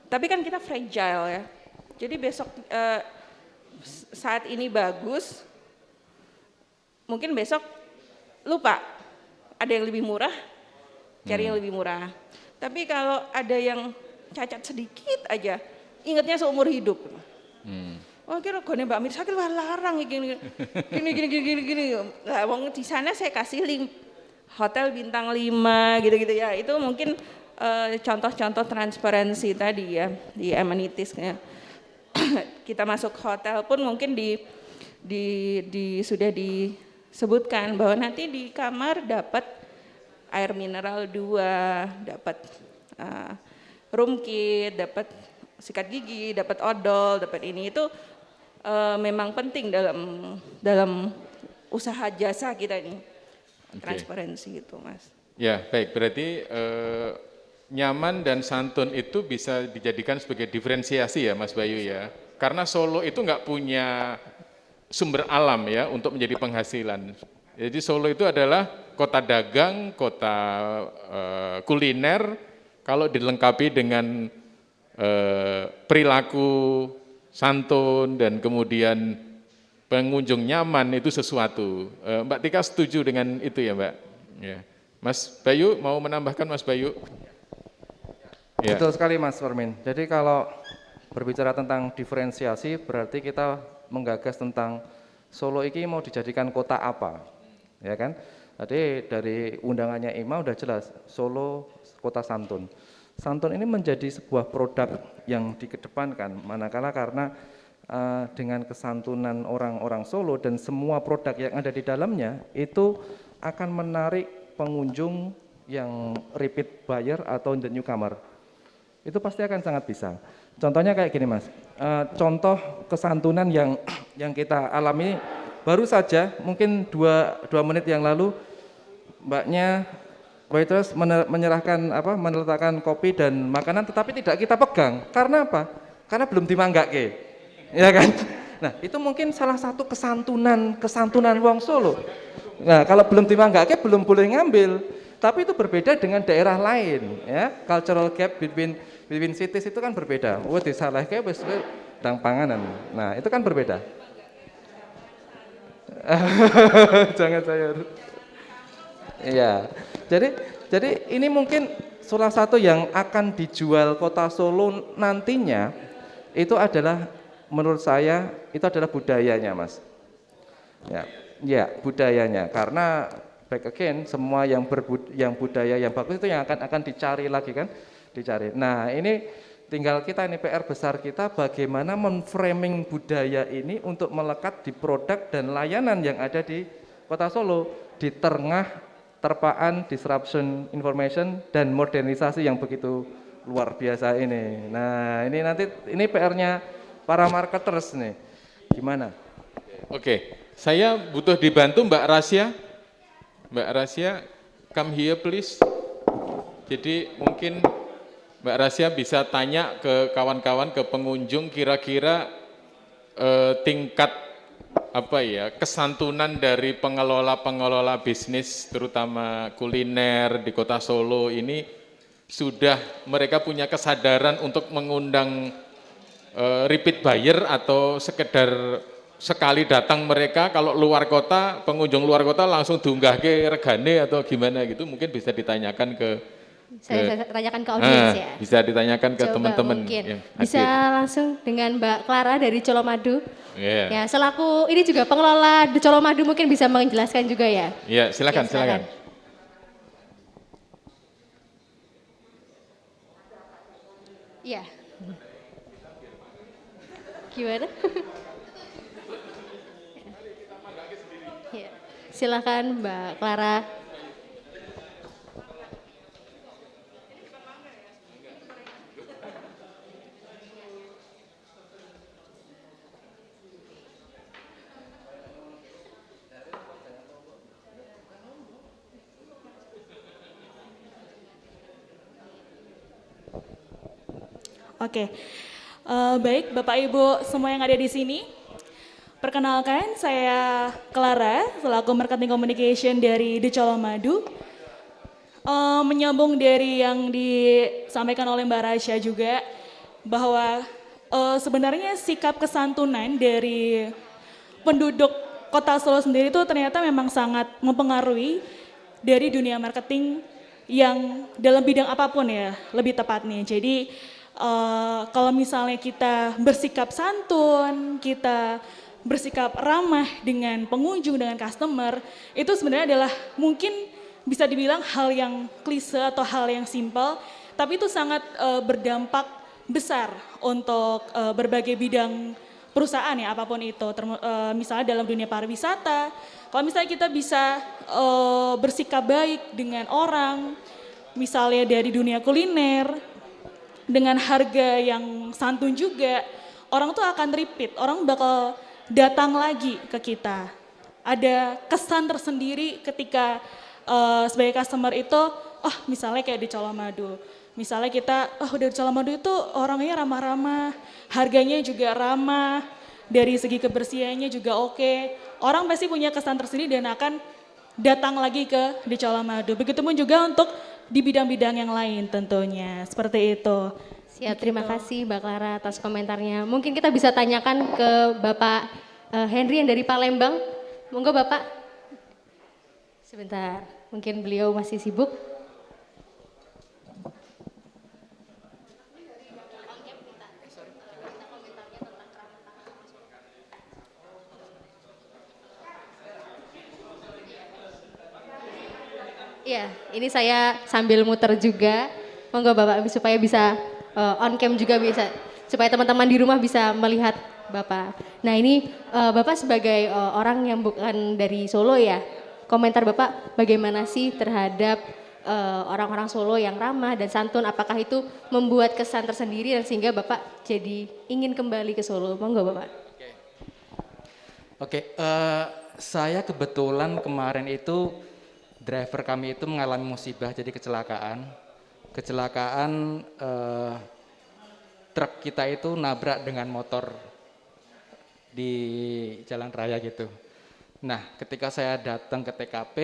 Speaker 10: Tapi kan kita fragile ya. Jadi besok saat ini bagus, mungkin besok lupa ada yang lebih murah, cari yang lebih murah. Tapi kalau ada yang cacat sedikit aja, ingatnya seumur hidup. Oh kira gone Mbak Mir sakit larang gini. Lah wong di sana saya kasih link hotel bintang 5 gitu-gitu ya. Itu mungkin contoh-contoh transparansi tadi ya di amenities ya. Kita masuk hotel pun mungkin sudah disebutkan bahwa nanti di kamar dapat air mineral 2, dapat room kit, dapat sikat gigi, dapat odol, dapat ini itu memang penting dalam usaha jasa kita ini. Transparansi itu Mas.
Speaker 4: Ya baik, berarti nyaman dan santun itu bisa dijadikan sebagai diferensiasi ya Mas Bayu ya. Karena Solo itu nggak punya sumber alam ya untuk menjadi penghasilan. Jadi Solo itu adalah kota dagang, kota kuliner. Kalau dilengkapi dengan perilaku santun dan kemudian pengunjung nyaman itu sesuatu. Mbak Tika setuju dengan itu ya Mbak? Ya. Mas Bayu mau menambahkan Mas Bayu?
Speaker 8: Ya. Betul sekali Mas Warmin. Jadi kalau berbicara tentang diferensiasi berarti kita menggagas tentang Solo ini mau dijadikan kota apa, ya kan? Tadi dari undangannya IMA udah jelas Solo kota santun. Santun ini menjadi sebuah produk yang dikedepankan manakala karena dengan kesantunan orang-orang Solo dan semua produk yang ada di dalamnya itu akan menarik pengunjung yang repeat buyer atau the newcomer. Itu pasti akan sangat bisa. Contohnya kayak gini Mas, contoh kesantunan yang kita alami baru saja mungkin 2 menit yang lalu mbaknya waitress meletakkan kopi dan makanan tetapi tidak kita pegang. Karena apa? Karena belum dimanggake. Ya kan? Nah, itu mungkin salah satu kesantunan wong Solo. Nah, kalau belum dimanggake belum boleh ngambil. Tapi itu berbeda dengan daerah lain, ya. Cultural gap between cities itu kan berbeda. Oh, disalahke wis ndang panganan. Nah, itu kan berbeda. Jangan saya. Iya. Jadi ini mungkin salah satu yang akan dijual kota Solo nantinya itu adalah menurut saya itu adalah budayanya Mas. Ya budayanya karena back again semua yang budaya yang bagus itu yang akan dicari lagi kan, dicari. Nah ini tinggal kita ini PR besar kita bagaimana memframing budaya ini untuk melekat di produk dan layanan yang ada di kota Solo di tengah terpaan disruption information dan modernisasi yang begitu luar biasa ini. Nah ini nanti ini PR-nya para marketers nih, gimana?
Speaker 4: Oke, saya butuh dibantu Mbak Rasya. Mbak Rasya, come here please. Jadi mungkin Mbak Rasya bisa tanya ke kawan-kawan, ke pengunjung, kira-kira tingkat kesantunan dari pengelola-pengelola bisnis, terutama kuliner di Kota Solo ini, sudah mereka punya kesadaran untuk mengundang repeat buyer atau sekedar sekali datang mereka, kalau luar kota, pengunjung luar kota langsung diunggah ke regane atau gimana gitu, mungkin bisa ditanyakan ke
Speaker 1: Saya tanyakan ke audiens ya.
Speaker 4: Bisa ditanyakan ke
Speaker 1: Coba
Speaker 4: teman-teman
Speaker 1: mungkin.
Speaker 4: yang
Speaker 1: Bisa
Speaker 4: hadir.
Speaker 1: langsung dengan Mbak Clara dari Colomadu.
Speaker 4: Iya.
Speaker 1: Ya, selaku ini juga pengelola di Colomadu mungkin bisa menjelaskan juga ya.
Speaker 4: Iya, silakan,
Speaker 1: Ya, silakan.
Speaker 4: silakan.
Speaker 1: Iya. Gimana? Ya. Silakan Mbak Clara.
Speaker 11: Oke, baik Bapak Ibu semua yang ada di sini. Perkenalkan saya Clara, selaku Marketing Communication dari The Colomadu. Menyambung dari yang disampaikan oleh Mbak Rasya juga, bahwa sebenarnya sikap kesantunan dari penduduk Kota Solo sendiri itu ternyata memang sangat mempengaruhi dari dunia marketing yang dalam bidang apapun ya, lebih tepatnya. Jadi kalau misalnya kita bersikap santun, kita bersikap ramah dengan pengunjung, dengan customer, itu sebenarnya adalah mungkin bisa dibilang hal yang klise atau hal yang simpel, tapi itu sangat berdampak besar untuk berbagai bidang perusahaan ya, apapun itu. Misalnya dalam dunia pariwisata, kalau misalnya kita bisa bersikap baik dengan orang, misalnya dari dunia kuliner, dengan harga yang santun juga, orang tuh akan repeat, orang bakal datang lagi ke kita. Ada kesan tersendiri ketika sebagai customer itu, misalnya kayak di Colomadu, misalnya kita, udah di Colomadu itu orangnya ramah-ramah, harganya juga ramah, dari segi kebersihannya juga oke. Orang pasti punya kesan tersendiri dan akan datang lagi ke di Colomadu. Begitupun juga untuk di bidang-bidang yang lain tentunya, seperti itu.
Speaker 1: Siap, terima kasih Mbak Clara atas komentarnya. Mungkin kita bisa tanyakan ke Bapak Henry yang dari Palembang. Monggo Bapak. Sebentar, mungkin beliau masih sibuk. Iya, ini saya sambil muter juga. Monggo Bapak supaya bisa on cam juga bisa, supaya teman-teman di rumah bisa melihat Bapak. Nah ini Bapak sebagai orang yang bukan dari Solo ya, komentar Bapak bagaimana sih terhadap orang-orang Solo yang ramah dan santun, apakah itu membuat kesan tersendiri dan sehingga Bapak jadi ingin kembali ke Solo? Monggo Bapak.
Speaker 8: Oke, saya kebetulan kemarin itu driver kami itu mengalami musibah, jadi kecelakaan. Truk kita itu nabrak dengan motor di jalan raya gitu. Nah, ketika saya datang ke TKP,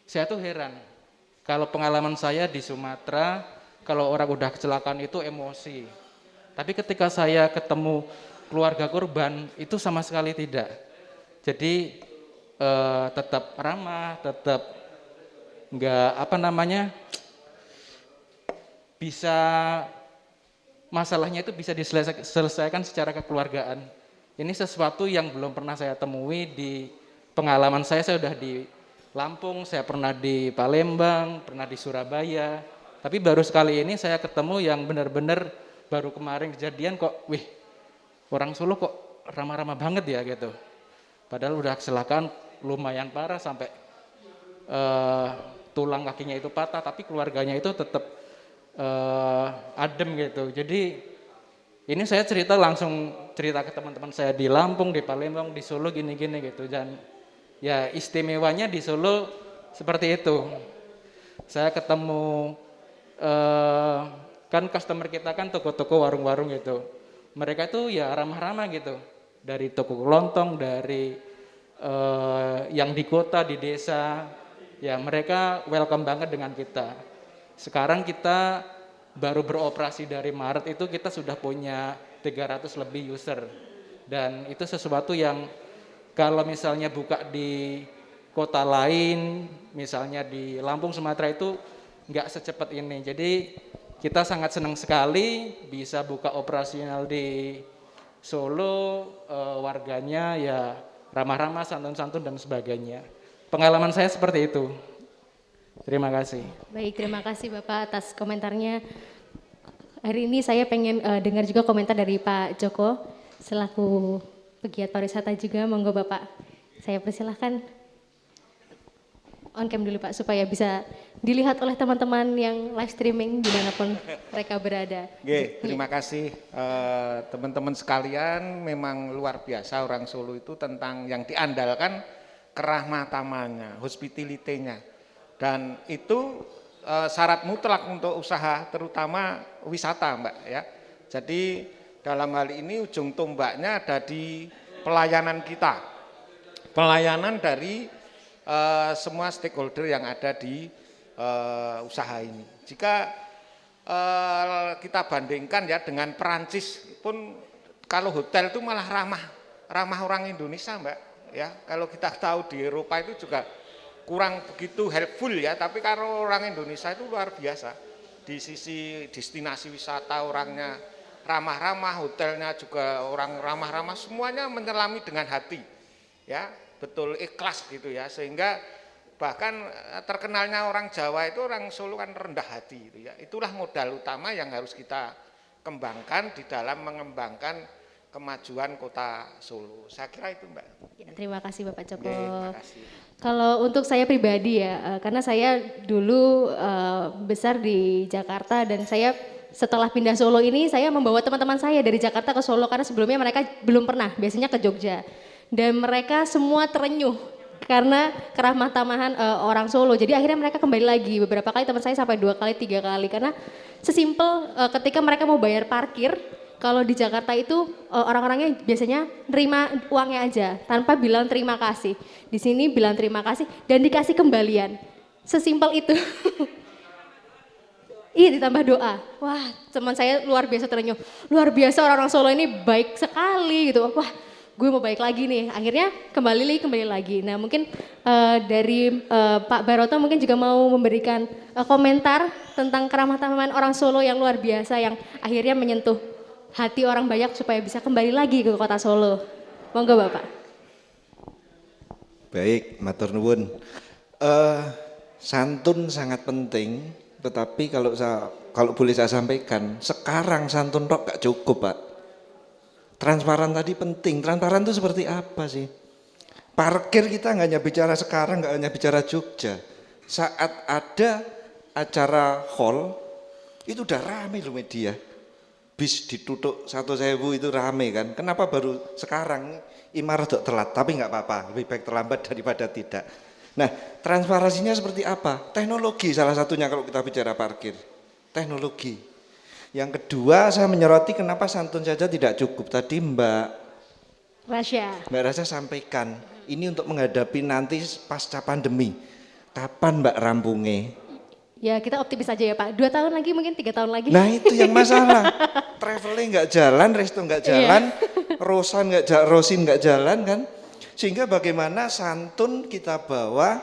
Speaker 8: saya tuh heran. Kalau pengalaman saya di Sumatera, kalau orang udah kecelakaan itu emosi. Tapi ketika saya ketemu keluarga korban, itu sama sekali tidak. Jadi tetap ramah, tetap bisa masalahnya itu bisa diselesaikan secara kekeluargaan. Ini sesuatu yang belum pernah saya temui di pengalaman saya udah di Lampung, saya pernah di Palembang, pernah di Surabaya. Tapi baru sekali ini saya ketemu yang benar-benar baru kemarin kejadian kok, wih, orang Solo kok ramah-ramah banget ya gitu. Padahal udah kecelakaan lumayan parah sampai tulang kakinya itu patah, tapi keluarganya itu tetap adem gitu. Jadi ini saya langsung cerita ke teman-teman saya di Lampung, di Palembang, di Solo gini-gini gitu. Dan ya istimewanya di Solo seperti itu. Saya ketemu
Speaker 12: Kan customer kita kan toko-toko, warung-warung gitu. Mereka tuh ya ramah-ramah gitu. Dari toko kelontong, dari yang di kota, di desa, ya mereka welcome banget dengan kita. Sekarang kita baru beroperasi dari Maret itu kita sudah punya 300 lebih user. Dan itu sesuatu yang kalau misalnya buka di kota lain, misalnya di Lampung, Sumatera itu nggak secepat ini. Jadi kita sangat senang sekali bisa buka operasional di Solo, warganya ya ramah-ramah, santun-santun dan sebagainya. Pengalaman saya seperti itu. Terima kasih.
Speaker 1: Baik, terima kasih Bapak atas komentarnya. Hari ini saya pengen dengar juga komentar dari Pak Joko selaku pegiat pariwisata juga. Monggo Bapak, saya persilahkan. On cam dulu Pak supaya bisa dilihat oleh teman-teman yang live streaming dimanapun mereka berada.
Speaker 5: Oke, terima kasih teman-teman sekalian. Memang luar biasa orang Solo itu tentang yang diandalkan kerahmatamannya, hospitality-nya. Dan itu syarat mutlak untuk usaha terutama wisata Mbak ya. Jadi dalam hal ini ujung tombaknya ada di pelayanan kita. Pelayanan dari semua stakeholder yang ada di usaha ini. Jika kita bandingkan ya dengan Perancis pun, kalau hotel itu malah ramah orang Indonesia Mbak ya. Kalau kita tahu di Eropa itu juga kurang begitu helpful ya, tapi kalau orang Indonesia itu luar biasa. Di sisi destinasi wisata orangnya ramah-ramah, hotelnya juga orang ramah-ramah, semuanya menyelami dengan hati ya. Betul ikhlas gitu ya, sehingga bahkan terkenalnya orang Jawa itu orang Solo kan rendah hati gitu ya. Itulah modal utama yang harus kita kembangkan di dalam mengembangkan kemajuan kota Solo. Saya kira itu Mbak.
Speaker 1: Ya, terima kasih Bapak Joko.
Speaker 5: Terima kasih.
Speaker 1: Kalau untuk saya pribadi ya, karena saya dulu besar di Jakarta dan saya setelah pindah Solo ini saya membawa teman-teman saya dari Jakarta ke Solo karena sebelumnya mereka belum pernah, biasanya ke Jogja. Dan mereka semua terenyuh karena kerahmataman orang Solo. Jadi akhirnya mereka kembali lagi. Beberapa kali teman saya sampai 2 kali, 3 kali. Karena sesimpel ketika mereka mau bayar parkir, kalau di Jakarta itu orang-orangnya biasanya nerima uangnya aja tanpa bilang terima kasih. Di sini bilang terima kasih dan dikasih kembalian. Sesimpel itu. Iya, ditambah doa. Wah, teman saya luar biasa terenyuh. Luar biasa orang-orang Solo ini baik sekali gitu. Wah, gue mau baik lagi nih. Akhirnya kembali lagi. Nah, mungkin dari Pak Baroto mungkin juga mau memberikan komentar tentang kerahmataman orang Solo yang luar biasa yang akhirnya menyentuh hati orang banyak supaya bisa kembali lagi ke kota Solo. Monggo Bapak.
Speaker 13: Baik, matur nuwun. Santun sangat penting, tetapi kalau boleh saya sampaikan, sekarang santun tok gak cukup, Pak. Transparan tadi penting. Transparan itu seperti apa sih? Parkir kita nggak hanya bicara sekarang, nggak hanya bicara Jogja. Saat ada acara hall, itu udah rame loh media. Bis ditutup 1.000 itu rame kan. Kenapa baru sekarang? Imarat telat, tapi nggak apa-apa. Lebih baik terlambat daripada tidak. Nah, transparansinya seperti apa? Teknologi salah satunya kalau kita bicara parkir. Teknologi. Yang kedua, saya menyoroti kenapa santun saja tidak cukup. Tadi Mbak Rasya sampaikan, ini untuk menghadapi nanti pasca pandemi. Kapan Mbak rampungnya?
Speaker 1: Ya kita optimis aja ya Pak, 2 tahun lagi mungkin 3 tahun lagi.
Speaker 13: Nah itu yang masalah, traveling nggak jalan, resto nggak jalan, rosin nggak jalan kan. Sehingga bagaimana santun kita bawa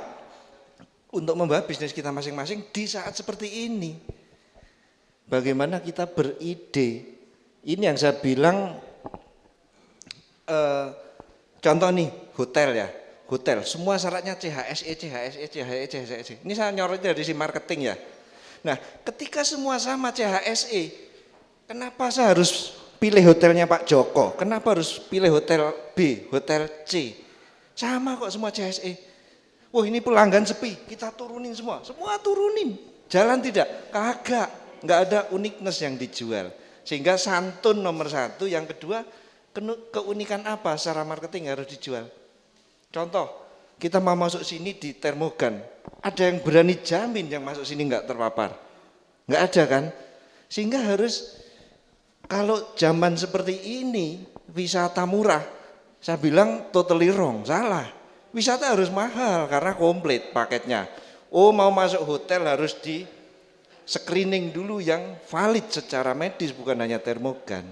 Speaker 13: untuk membawa bisnis kita masing-masing di saat seperti ini. Bagaimana kita beride, ini yang saya bilang, contoh nih hotel ya, hotel semua syaratnya CHSE. Ini saya nyorot dari si marketing ya. Nah ketika semua sama CHSE, kenapa saya harus pilih hotelnya Pak Joko, kenapa harus pilih hotel B, hotel C, sama kok semua CHSE. Wah ini pelanggan sepi, kita turunin semua turunin, jalan tidak, kagak. Nggak ada uniqueness yang dijual, sehingga santun nomor 1. Yang kedua, keunikan apa secara marketing harus dijual. Contoh, kita mau masuk sini di Termogan, ada yang berani jamin yang masuk sini nggak terpapar? Nggak ada kan? Sehingga harus, kalau zaman seperti ini, wisata murah, saya bilang totally wrong, salah. Wisata harus mahal karena komplit paketnya. Oh, mau masuk hotel harus di screening dulu yang valid secara medis, bukan hanya termogan.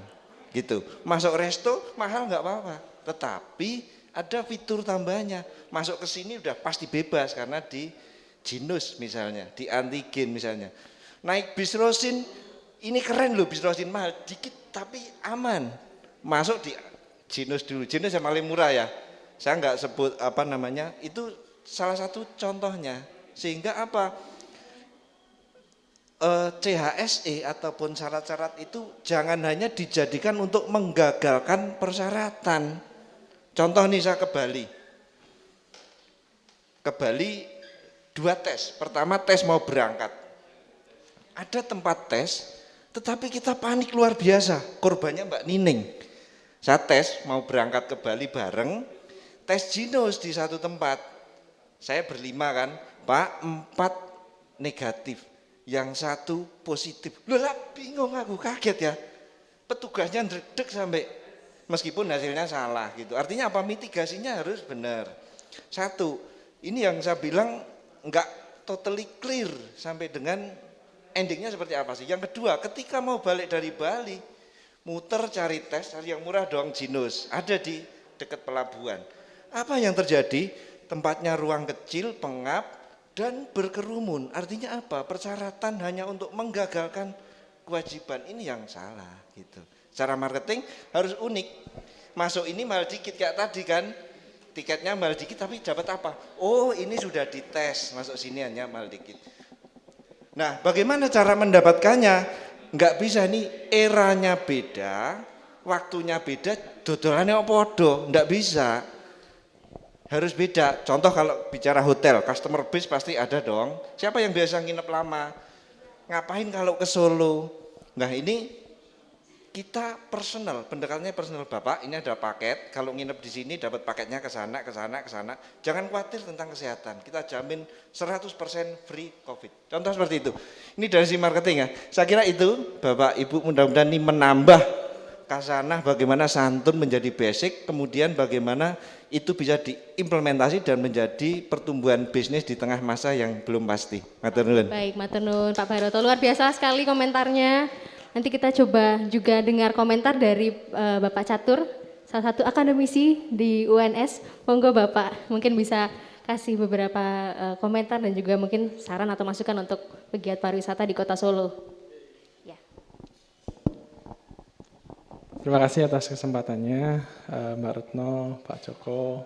Speaker 13: Gitu. Masuk resto mahal nggak apa-apa, tetapi ada fitur tambahnya. Masuk ke sini udah pasti bebas karena di Jinus misalnya, di antigen misalnya. Naik bis Rosin, ini keren loh bis Rosin, mahal dikit tapi aman. Masuk di Jinus dulu, Jinus yang paling murah ya. Saya nggak sebut apa namanya, itu salah satu contohnya. Sehingga apa? CHSE ataupun syarat-syarat itu jangan hanya dijadikan untuk menggagalkan persyaratan. Contoh nih, saya ke Bali. Ke Bali 2 tes. Pertama tes mau berangkat. Ada tempat tes, tetapi kita panik luar biasa. Korbannya Mbak Nining. Saya tes mau berangkat ke Bali bareng, tes Jinus di satu tempat. Saya berlima kan, Pak, 4 negatif. Yang 1 positif. Loh lah, bingung aku, kaget ya. Petugasnya ndredeg sampai, meskipun hasilnya salah gitu. Artinya apa? Mitigasinya harus benar. 1, ini yang saya bilang enggak totally clear sampai dengan endingnya seperti apa sih. Yang kedua, ketika mau balik dari Bali, muter cari tes, cari yang murah dong, Jinus. Ada di dekat pelabuhan. Apa yang terjadi? Tempatnya ruang kecil, pengap, dan berkerumun. Artinya apa? Persyaratan hanya untuk menggagalkan kewajiban. Ini yang salah gitu. Secara marketing harus unik. Masuk ini mahal dikit kayak tadi kan. Tiketnya mahal dikit tapi dapat apa? Oh, ini sudah dites, masuk sini hanya mahal dikit. Nah, bagaimana cara mendapatkannya? Enggak bisa nih, eranya beda, waktunya beda, dodolannya podo, enggak bisa. Harus beda. Contoh kalau bicara hotel, customer base pasti ada dong. Siapa yang biasa nginep lama? Ngapain kalau ke Solo? Nah, ini kita personal, pendekatannya personal. Bapak, ini ada paket, kalau nginep di sini dapat paketnya ke sana, ke sana, ke sana. Jangan khawatir tentang kesehatan. Kita jamin 100% free COVID. Contoh seperti itu. Ini dari si marketing ya. Saya kira itu, Bapak, Ibu, mudah-mudahan ini menambah kasanah bagaimana santun menjadi basic, kemudian bagaimana itu bisa diimplementasi dan menjadi pertumbuhan bisnis di tengah masa yang belum pasti. Matur nuwun.
Speaker 1: Baik, matur nuwun Pak Baroto, luar biasa sekali komentarnya. Nanti kita coba juga dengar komentar dari Bapak Catur, salah satu akademisi di UNS. Monggo Bapak, mungkin bisa kasih beberapa komentar dan juga mungkin saran atau masukan untuk pegiat pariwisata di Kota Solo.
Speaker 14: Terima kasih atas kesempatannya, Mbak Retno, Pak Joko,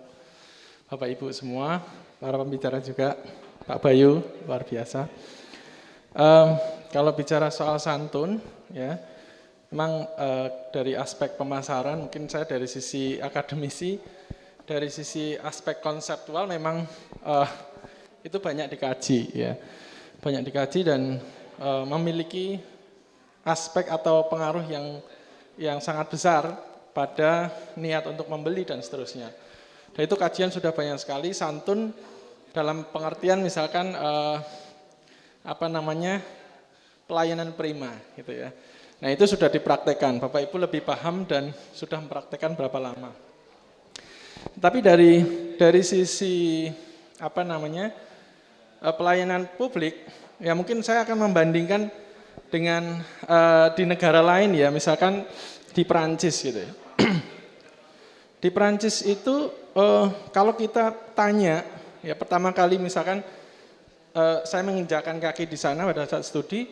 Speaker 14: Bapak Ibu semua, para pembicara juga, Pak Bayu, luar biasa. Kalau bicara soal santun, ya, memang dari aspek pemasaran, mungkin saya dari sisi akademisi, dari sisi aspek konseptual memang itu banyak dikaji, ya, banyak dikaji dan memiliki aspek atau pengaruh yang sangat besar pada niat untuk membeli dan seterusnya. Dan itu kajian sudah banyak sekali. Santun dalam pengertian misalkan pelayanan prima gitu ya. Nah, itu sudah dipraktekkan. Bapak Ibu lebih paham dan sudah mempraktekkan berapa lama. Tapi dari sisi pelayanan publik, ya mungkin saya akan membandingkan dengan di negara lain ya, misalkan di Perancis gitu ya. Di Perancis itu kalau kita tanya, ya pertama kali misalkan saya menginjakan kaki di sana pada saat studi,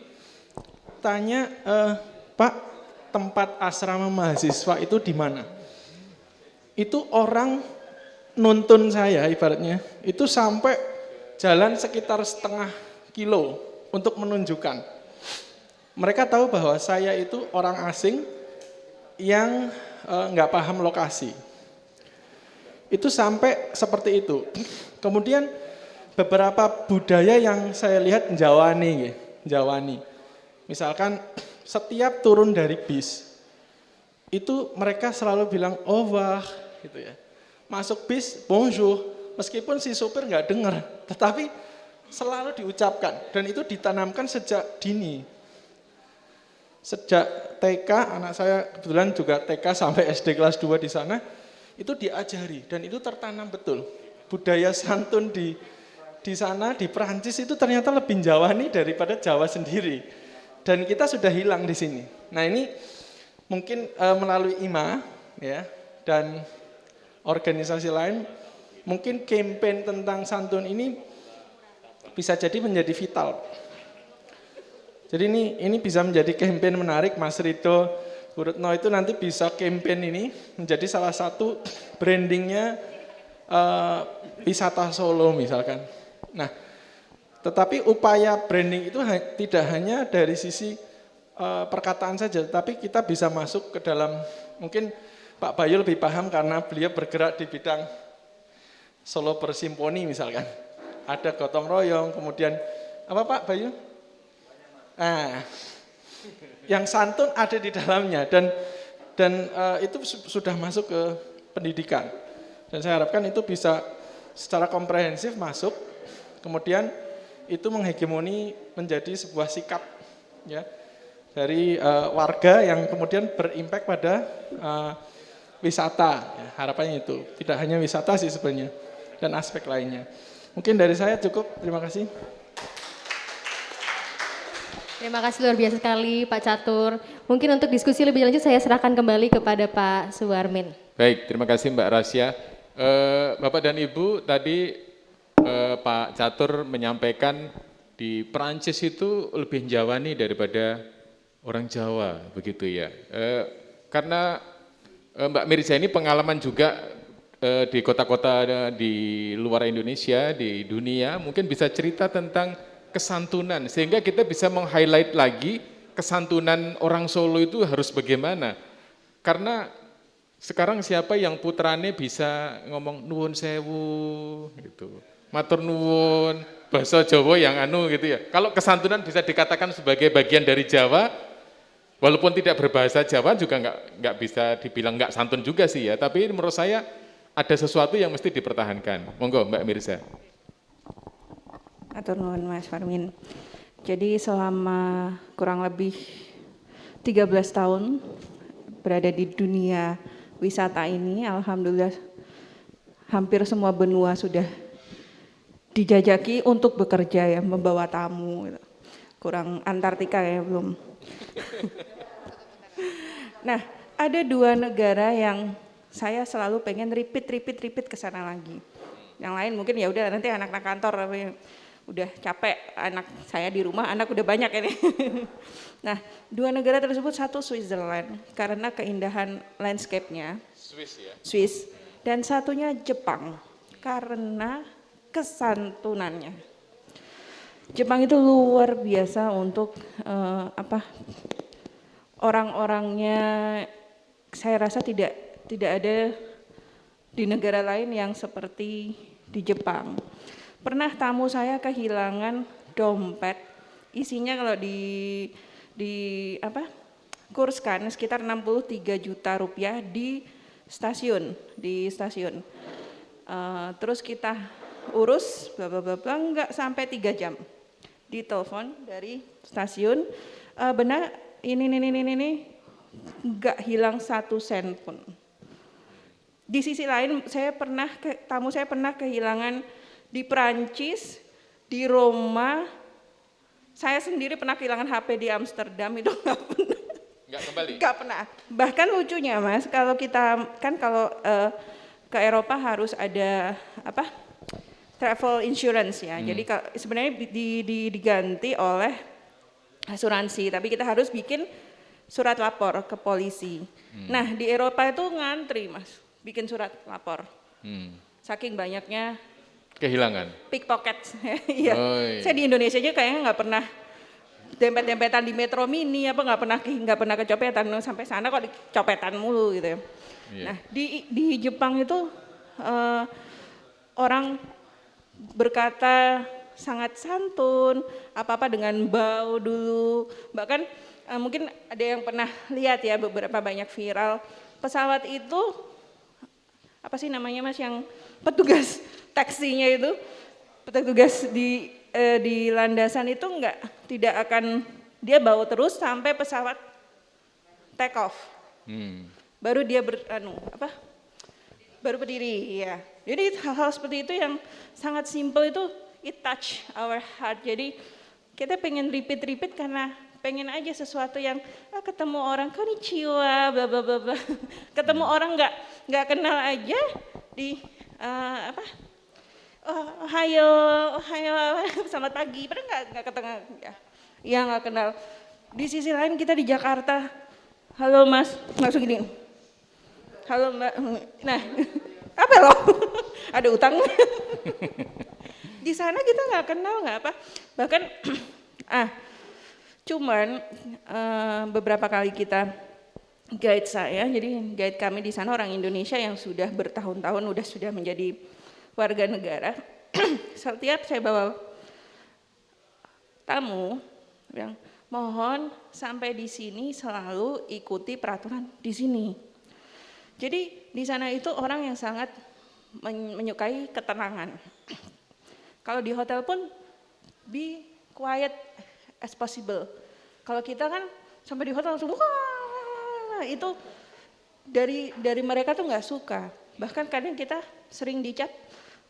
Speaker 14: tanya, Pak, tempat asrama mahasiswa itu di mana? Itu orang nuntun saya ibaratnya, itu sampai jalan sekitar setengah kilo untuk menunjukkan. Mereka tahu bahwa saya itu orang asing yang nggak paham lokasi. Itu sampai seperti itu. Kemudian beberapa budaya yang saya lihat Jawani. Misalkan setiap turun dari bis, itu mereka selalu bilang, oh wah, gitu ya. Masuk bis, bonjour, meskipun si sopir nggak dengar, tetapi selalu diucapkan. Dan itu ditanamkan sejak dini. sejak TK, anak saya kebetulan juga TK sampai SD kelas 2 di sana, itu diajari dan itu tertanam betul. Budaya santun di sana, di Perancis itu ternyata lebih Jawani daripada Jawa sendiri. Dan kita sudah hilang di sini. Nah ini mungkin melalui IMA ya dan organisasi lain, mungkin campaign tentang santun ini bisa jadi menjadi vital. Jadi ini bisa menjadi campaign menarik, Mas Rido, Bu Retno itu nanti bisa campaign ini menjadi salah satu brandingnya wisata Solo misalkan. Nah, tetapi upaya branding itu tidak hanya dari sisi perkataan saja, tapi kita bisa masuk ke dalam, mungkin Pak Bayu lebih paham karena beliau bergerak di bidang Solo Bersimponi misalkan. Ada gotong royong, kemudian apa Pak Bayu? Nah, yang santun ada di dalamnya dan itu sudah masuk ke pendidikan. Dan saya harapkan itu bisa secara komprehensif masuk, kemudian itu menghegemoni menjadi sebuah sikap ya dari warga yang kemudian berimpact pada wisata. Ya, harapannya itu tidak hanya wisata sih sebenarnya dan aspek lainnya. Mungkin dari saya cukup. Terima kasih.
Speaker 1: Terima kasih luar biasa sekali Pak Catur. Mungkin untuk diskusi lebih lanjut saya serahkan kembali kepada Pak Suwarmin.
Speaker 4: Baik, terima kasih Mbak Rasya. Bapak dan Ibu, tadi Pak Catur menyampaikan di Perancis itu lebih Jawani daripada orang Jawa, begitu ya. Karena Mbak Mirza ini pengalaman juga di kota-kota di luar Indonesia, di dunia, mungkin bisa cerita tentang kesantunan, sehingga kita bisa meng-highlight lagi kesantunan orang Solo itu harus bagaimana. Karena sekarang siapa yang putrane bisa ngomong nuwun sewu, gitu, matur nuwun, bahasa Jawa yang gitu ya. Kalau kesantunan bisa dikatakan sebagai bagian dari Jawa, walaupun tidak berbahasa Jawa juga nggak bisa dibilang nggak santun juga sih ya. Tapi menurut saya ada sesuatu yang mesti dipertahankan. Monggo Mbak Mirza.
Speaker 10: Atur nuwun Mas Farmin. Jadi selama kurang lebih 13 tahun berada di dunia wisata ini, alhamdulillah hampir semua benua sudah dijajaki untuk bekerja ya, membawa tamu. Kurang Antartika ya belum. Nah, ada 2 negara yang saya selalu pengen repeat ke sana lagi. Yang lain mungkin ya udah nanti anak-anak kantor udah capek, anak saya di rumah, anak udah banyak ini. Nah, 2 negara tersebut, satu Switzerland karena keindahan landscape-nya, Swiss, dan satunya Jepang karena kesantunannya. Jepang itu luar biasa untuk orang-orangnya, saya rasa tidak ada di negara lain yang seperti di Jepang. Pernah tamu saya kehilangan dompet, isinya kalau kurskan sekitar 63 juta rupiah di stasiun. Terus kita urus, bla bla bla, nggak sampai 3 jam. Ditelepon dari stasiun, benar ini nggak hilang 1 sen pun. Di sisi lain tamu saya pernah kehilangan di Perancis, di Roma, saya sendiri pernah kehilangan HP di Amsterdam, itu nggak pernah.
Speaker 4: Nggak kembali? Nggak
Speaker 10: pernah. Bahkan lucunya Mas, kalau kita kalau ke Eropa harus ada travel insurance ya. Jadi sebenarnya diganti oleh asuransi, tapi kita harus bikin surat lapor ke polisi. Nah di Eropa itu ngantri Mas, bikin surat lapor. Saking banyaknya
Speaker 4: kehilangan,
Speaker 10: pickpocket. Iya. Saya di Indonesia aja kayaknya nggak pernah dempet-dempetan di Metro Mini, nggak pernah kecopetan, sampai sana kok dicopetan mulu gitu. Nah di Jepang itu orang berkata sangat santun, apa-apa dengan bow dulu. Bahkan mungkin ada yang pernah lihat ya, beberapa banyak viral pesawat itu apa sih namanya Mas, yang petugas taksinya itu, petugas di landasan itu tidak akan, dia bawa terus sampai pesawat take off. Baru dia baru berdiri, ya. Jadi hal-hal seperti itu yang sangat simple itu it touch our heart. Jadi kita pengen repeat karena pengen aja sesuatu yang ketemu orang konnichiwa, bla bla bla bla. Ketemu orang nggak kenal aja di Ohayo, selamat pagi, padahal nggak ketemu ya nggak kenal. Di sisi lain kita di Jakarta, halo mas, langsung gini. Halo mbak, nah apa loh? Ada utang? Di sana kita nggak kenal nggak apa, bahkan cuman beberapa kali kita guide saya, jadi guide kami di sana orang Indonesia yang sudah bertahun-tahun sudah menjadi warga negara. Setiap saya bawa tamu, yang mohon sampai di sini selalu ikuti peraturan di sini. Jadi di sana itu orang yang sangat menyukai ketenangan. Kalau di hotel pun be quiet as possible. Kalau kita kan sampai di hotel langsung wah, itu dari mereka tuh nggak suka. Bahkan kadang kita sering dicap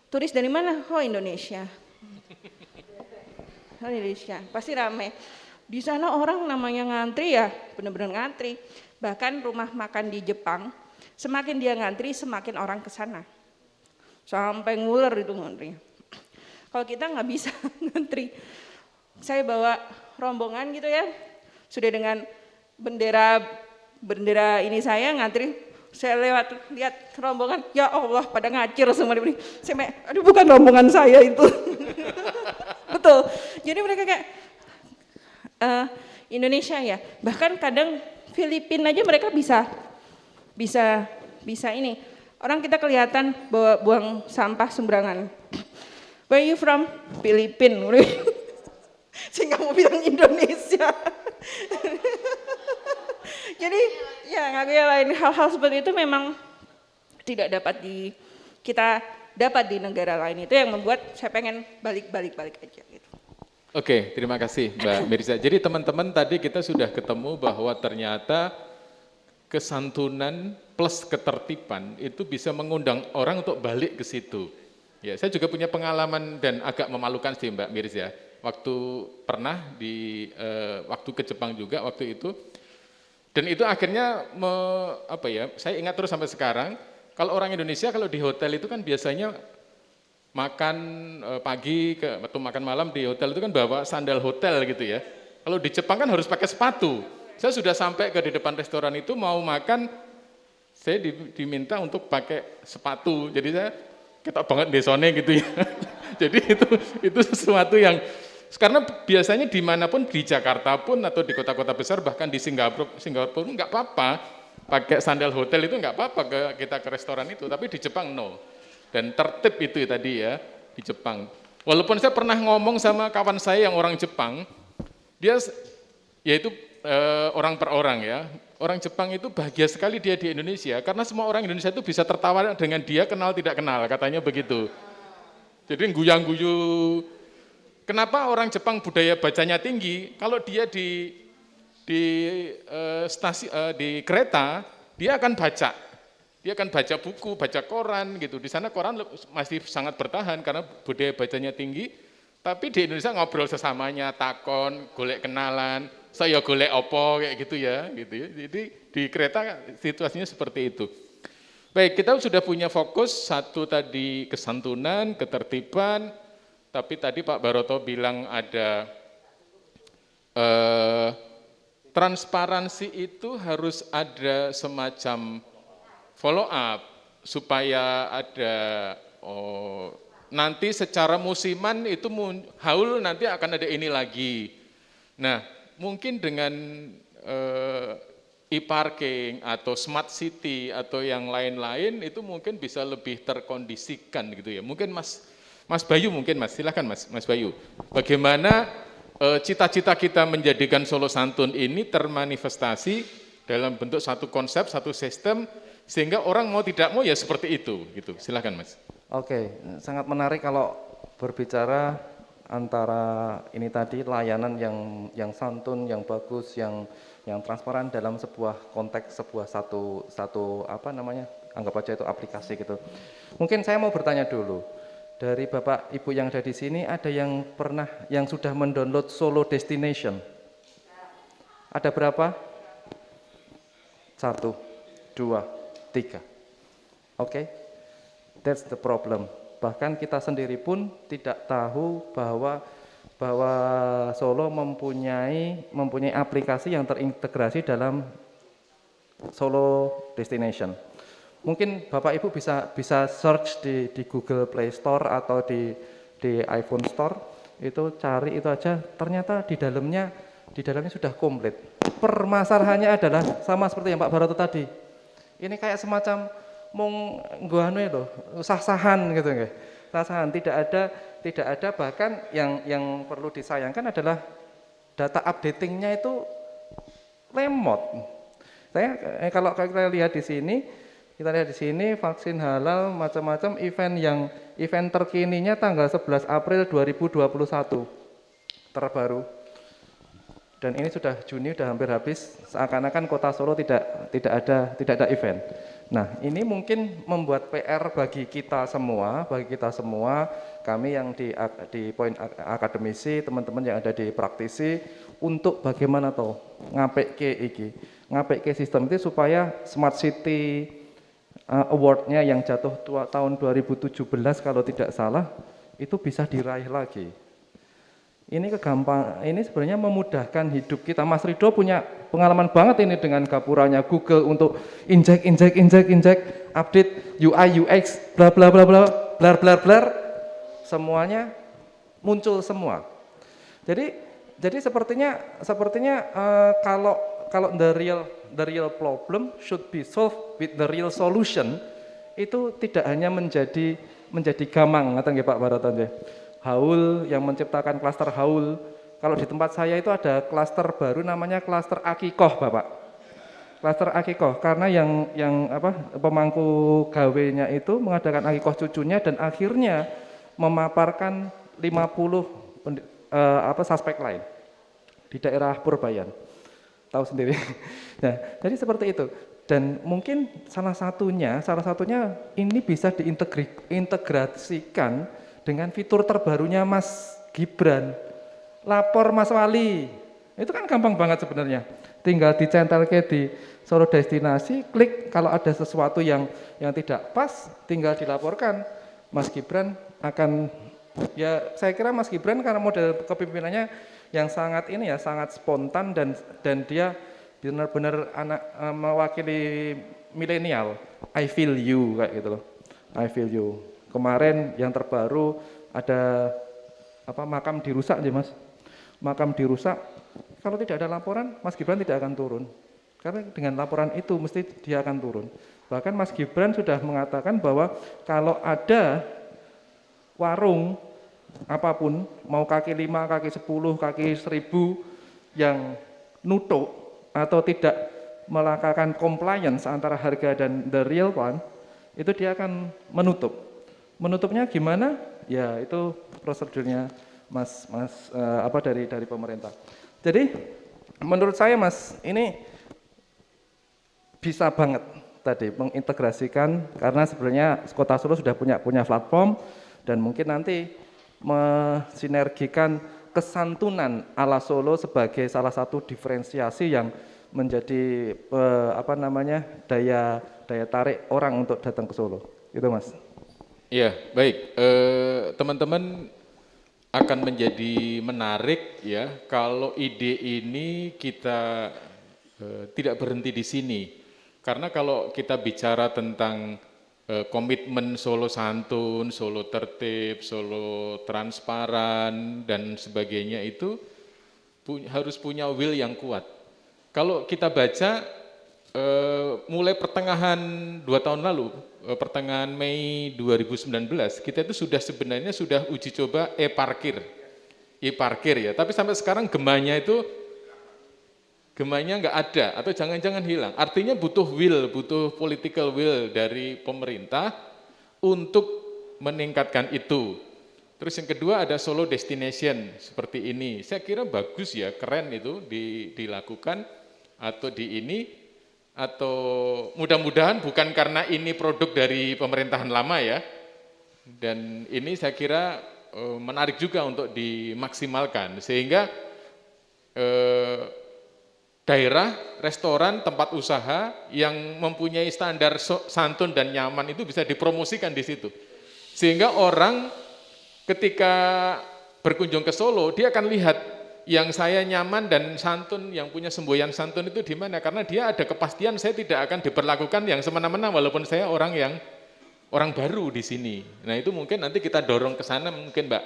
Speaker 10: turis dari mana? Oh Indonesia. Oh Indonesia, pasti ramai. Di sana orang namanya ngantri ya, benar-benar ngantri. Bahkan rumah makan di Jepang, semakin dia ngantri, semakin orang ke sana. Sampai nguler itu ngantri. Kalau kita nggak bisa ngantri. Saya bawa rombongan gitu ya, sudah dengan bendera ini saya ngantri. Saya lihat rombongan, ya Allah pada ngacir semua di sini. Saya aduh bukan rombongan saya itu. Betul. Jadi mereka kayak Indonesia ya. Bahkan kadang Filipina aja mereka bisa ini. Orang kita kelihatan bawa buang sampah sembarangan. Where you from? Filipina. Saya nggak mau bilang Indonesia. Jadi ya nggak lain hal-hal seperti itu memang tidak dapat kita dapat di negara lain. Itu yang membuat saya pengen balik aja gitu.
Speaker 4: Oke, terima kasih Mbak Mirza. Jadi teman-teman tadi kita sudah ketemu bahwa ternyata kesantunan plus ketertiban itu bisa mengundang orang untuk balik ke situ. Ya, saya juga punya pengalaman dan agak memalukan sih Mbak Mirza. Waktu pernah waktu ke Jepang juga waktu itu. Dan itu akhirnya saya ingat terus sampai sekarang, kalau orang Indonesia kalau di hotel itu kan biasanya makan pagi atau makan malam di hotel itu kan bawa sandal hotel gitu ya. Kalau di Jepang kan harus pakai sepatu. Saya sudah sampai di depan restoran itu mau makan, saya diminta untuk pakai sepatu. Jadi saya ketok banget desone gitu ya. Jadi itu sesuatu yang karena biasanya dimanapun di Jakarta pun atau di kota-kota besar bahkan di Singapura pun nggak apa-apa pakai sandal hotel itu nggak apa-apa kita ke restoran itu, tapi di Jepang no. Dan tertib itu tadi ya di Jepang. Walaupun saya pernah ngomong sama kawan saya yang orang Jepang, dia yaitu orang per orang ya. Orang Jepang itu bahagia sekali dia di Indonesia karena semua orang Indonesia itu bisa tertawa dengan dia kenal tidak kenal, katanya begitu. Jadi guyang-guyu. Kenapa orang Jepang budaya bacanya tinggi? Kalau dia di kereta, dia akan baca. Dia akan baca buku, baca koran gitu. Di sana koran masih sangat bertahan karena budaya bacanya tinggi. Tapi di Indonesia ngobrol sesamanya, takon, golek kenalan, saya golek opo kayak gitu ya, gitu ya. Jadi di kereta situasinya seperti itu. Baik, kita sudah punya fokus satu tadi kesantunan, ketertiban. Tapi tadi Pak Baroto bilang ada transparansi itu harus ada semacam follow up supaya ada nanti secara musiman itu haul nanti akan ada ini lagi. Nah mungkin dengan e-parking atau smart city atau yang lain-lain itu mungkin bisa lebih terkondisikan gitu ya. Mungkin Mas Bayu mungkin silakan Mas Bayu. Bagaimana cita-cita kita menjadikan Solo Santun ini termanifestasi dalam bentuk satu konsep, satu sistem sehingga orang mau tidak mau ya seperti itu gitu. Silakan Mas.
Speaker 8: Oke, sangat menarik kalau berbicara antara ini tadi layanan yang santun, yang bagus, yang transparan dalam sebuah konteks sebuah satu apa namanya, anggap aja itu aplikasi gitu. Mungkin saya mau bertanya dulu, dari Bapak Ibu yang ada di sini, ada yang sudah mendownload Solo Destination? Ada berapa? 1, 2, 3. Oke, that's the problem. Bahkan kita sendiri pun tidak tahu bahwa Solo mempunyai aplikasi yang terintegrasi dalam Solo Destination. Mungkin Bapak Ibu bisa search di Google Play Store atau di iPhone Store, itu cari itu aja, ternyata di dalamnya sudah komplit. Permasalahannya adalah sama seperti yang Pak Baroto tadi. Ini kayak semacam sah-sahan gitu nggih. Sah-sahan, tidak ada, bahkan yang perlu disayangkan adalah data updatingnya itu lemot. Kalau kita lihat di sini, vaksin halal macam-macam, event terkininya tanggal 11 April 2021 terbaru. Dan ini sudah Juni, sudah hampir habis, seakan-akan Kota Solo tidak ada event. Nah, ini mungkin membuat PR bagi kita semua, kami yang di poin akademisi, teman-teman yang ada di praktisi, untuk bagaimana ngapik sistem itu supaya Smart City Award-nya yang jatuh tahun 2017 kalau tidak salah, itu bisa diraih lagi. Ini sebenarnya memudahkan hidup kita. Mas Ridho punya pengalaman banget ini dengan gapuranya Google untuk injek, update UI, UX, bla bla bla bla, blar, semuanya muncul semua. Jadi sepertinya kalau the real problem should be solved with the real solution, itu tidak hanya menjadi gamang, ngaten nggih Pak Baroto nggih. Haul yang menciptakan klaster Haul. Kalau di tempat saya itu ada klaster baru namanya klaster Akikoh, Bapak. Klaster Akikoh karena yang pemangku gawenya itu mengadakan akikoh cucunya dan akhirnya memaparkan 50 suspek lain di daerah Purbayan. Tahu sendiri. Nah, jadi seperti itu. Dan mungkin salah satunya ini bisa diintegrasikan dengan fitur terbarunya Mas Gibran, lapor Mas Wali. Itu kan gampang banget sebenarnya. Tinggal dicentelke di Solo Destinasi, klik kalau ada sesuatu yang tidak pas, tinggal dilaporkan. Mas Gibran akan, ya saya kira Mas Gibran karena model kepemimpinannya yang sangat sangat spontan dan dia benar-benar mewakili milenial. I feel you kayak gitu loh. I feel you. Kemarin yang terbaru ada makam dirusak aja Mas. Makam dirusak, kalau tidak ada laporan Mas Gibran tidak akan turun. Karena dengan laporan itu mesti dia akan turun. Bahkan Mas Gibran sudah mengatakan bahwa kalau ada warung apapun, mau kaki 5, kaki 10, kaki 1000 yang nutup atau tidak melakukan compliance antara harga dan the real one, itu dia akan menutup. Menutupnya gimana? Ya itu prosedurnya Mas dari pemerintah. Jadi menurut saya Mas, ini bisa banget tadi mengintegrasikan karena sebenarnya Kota Solo sudah punya platform dan mungkin nanti mensinergikan kesantunan ala Solo sebagai salah satu diferensiasi yang menjadi daya tarik orang untuk datang ke Solo. Itu Mas.
Speaker 4: Iya, baik. Teman-teman akan menjadi menarik ya kalau ide ini kita tidak berhenti di sini. Karena kalau kita bicara tentang komitmen Solo santun, Solo tertib, Solo transparan dan sebagainya itu harus punya will yang kuat. Kalau kita baca mulai pertengahan 2 tahun lalu, pertengahan Mei 2019, kita itu sebenarnya sudah uji coba e-parkir ya, tapi sampai sekarang gemanya nggak ada atau jangan-jangan hilang. Artinya butuh political will dari pemerintah untuk meningkatkan itu. Terus yang kedua ada solo destination seperti ini. Saya kira bagus ya, keren itu dilakukan atau atau mudah-mudahan bukan karena ini produk dari pemerintahan lama ya. Dan ini saya kira menarik juga untuk dimaksimalkan sehingga daerah, restoran, tempat usaha yang mempunyai standar santun dan nyaman itu bisa dipromosikan di situ. Sehingga orang ketika berkunjung ke Solo, dia akan lihat yang saya nyaman dan santun, yang punya semboyan santun itu di mana. Karena dia ada kepastian saya tidak akan diperlakukan yang semena-mena walaupun saya orang baru di sini. Nah itu mungkin nanti kita dorong ke sana mungkin Mbak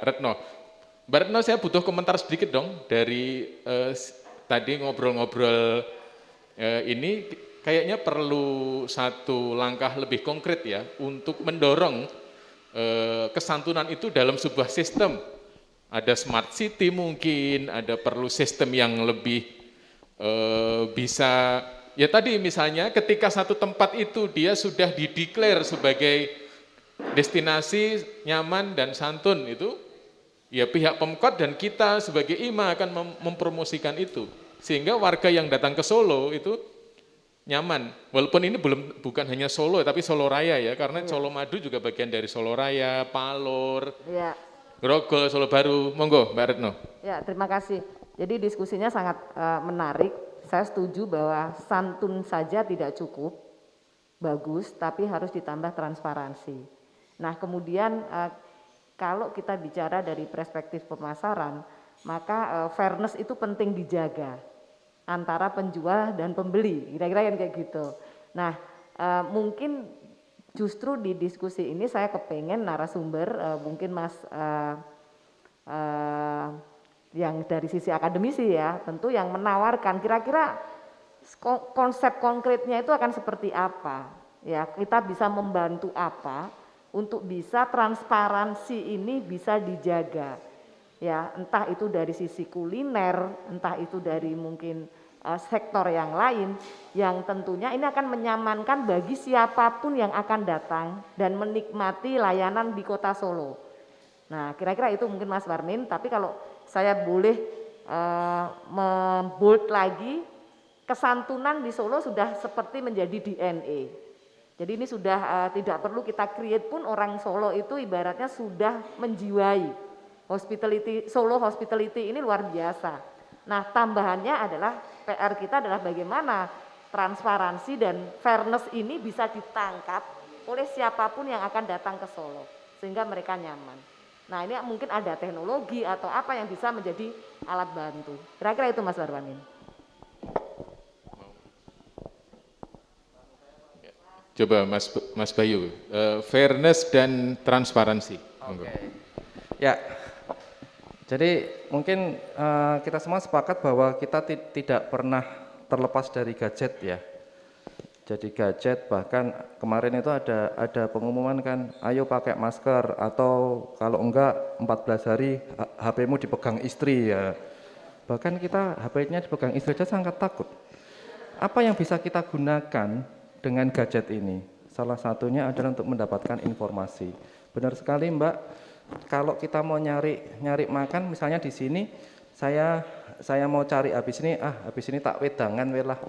Speaker 4: Retno. Mbak Retno, saya butuh komentar sedikit dong dari tadi ngobrol-ngobrol ini kayaknya perlu satu langkah lebih konkret ya untuk mendorong kesantunan itu dalam sebuah sistem. Ada smart city mungkin, ada perlu sistem yang lebih bisa, ya tadi misalnya ketika satu tempat itu dia sudah dideklar sebagai destinasi nyaman dan santun itu, ya pihak Pemkot dan kita sebagai IMA akan mempromosikan itu. Sehingga warga yang datang ke Solo itu nyaman. Walaupun ini bukan hanya Solo tapi Solo Raya ya, karena Solo Madu juga bagian dari Solo Raya, Palur, Grogol, Solo Baru. Monggo Mbak Retno.
Speaker 2: Ya, terima kasih. Jadi diskusinya sangat menarik. Saya setuju bahwa santun saja tidak cukup bagus, tapi harus ditambah transparansi. Nah, kemudian kalau kita bicara dari perspektif pemasaran, maka fairness itu penting dijaga antara penjual dan pembeli, kira-kira yang kayak gitu. Nah, mungkin justru di diskusi ini saya kepengen narasumber, mungkin Mas yang dari sisi akademisi ya, tentu yang menawarkan kira-kira konsep konkretnya itu akan seperti apa. Ya, kita bisa membantu apa untuk bisa transparansi ini bisa dijaga. Ya, entah itu dari sisi kuliner, entah itu dari mungkin sektor yang lain, yang tentunya ini akan menyamankan bagi siapapun yang akan datang dan menikmati layanan di Kota Solo. Nah, kira-kira itu mungkin Mas Warmin, tapi kalau saya boleh membold lagi, kesantunan di Solo sudah seperti menjadi DNA. Jadi ini sudah tidak perlu kita create pun, orang Solo itu ibaratnya sudah menjiwai hospitality, Solo hospitality ini luar biasa. Nah, tambahannya adalah PR kita adalah bagaimana transparansi dan fairness ini bisa ditangkap oleh siapapun yang akan datang ke Solo sehingga mereka nyaman. Nah, ini mungkin ada teknologi atau apa yang bisa menjadi alat bantu. Kira-kira itu Mas Warwanin.
Speaker 4: Coba Mas Bayu, fairness dan transparansi.
Speaker 8: Ya, jadi mungkin kita semua sepakat bahwa kita tidak pernah terlepas dari gadget ya. Jadi gadget, bahkan kemarin itu ada pengumuman kan, ayo pakai masker atau kalau enggak 14 hari HP-mu dipegang istri ya. Bahkan kita HP-nya dipegang istri aja sangat takut. Apa yang bisa kita gunakan dengan gadget ini? Salah satunya adalah untuk mendapatkan informasi. Benar sekali Mbak, kalau kita mau nyari makan, misalnya di sini saya mau cari habis ini tak wedangan welah.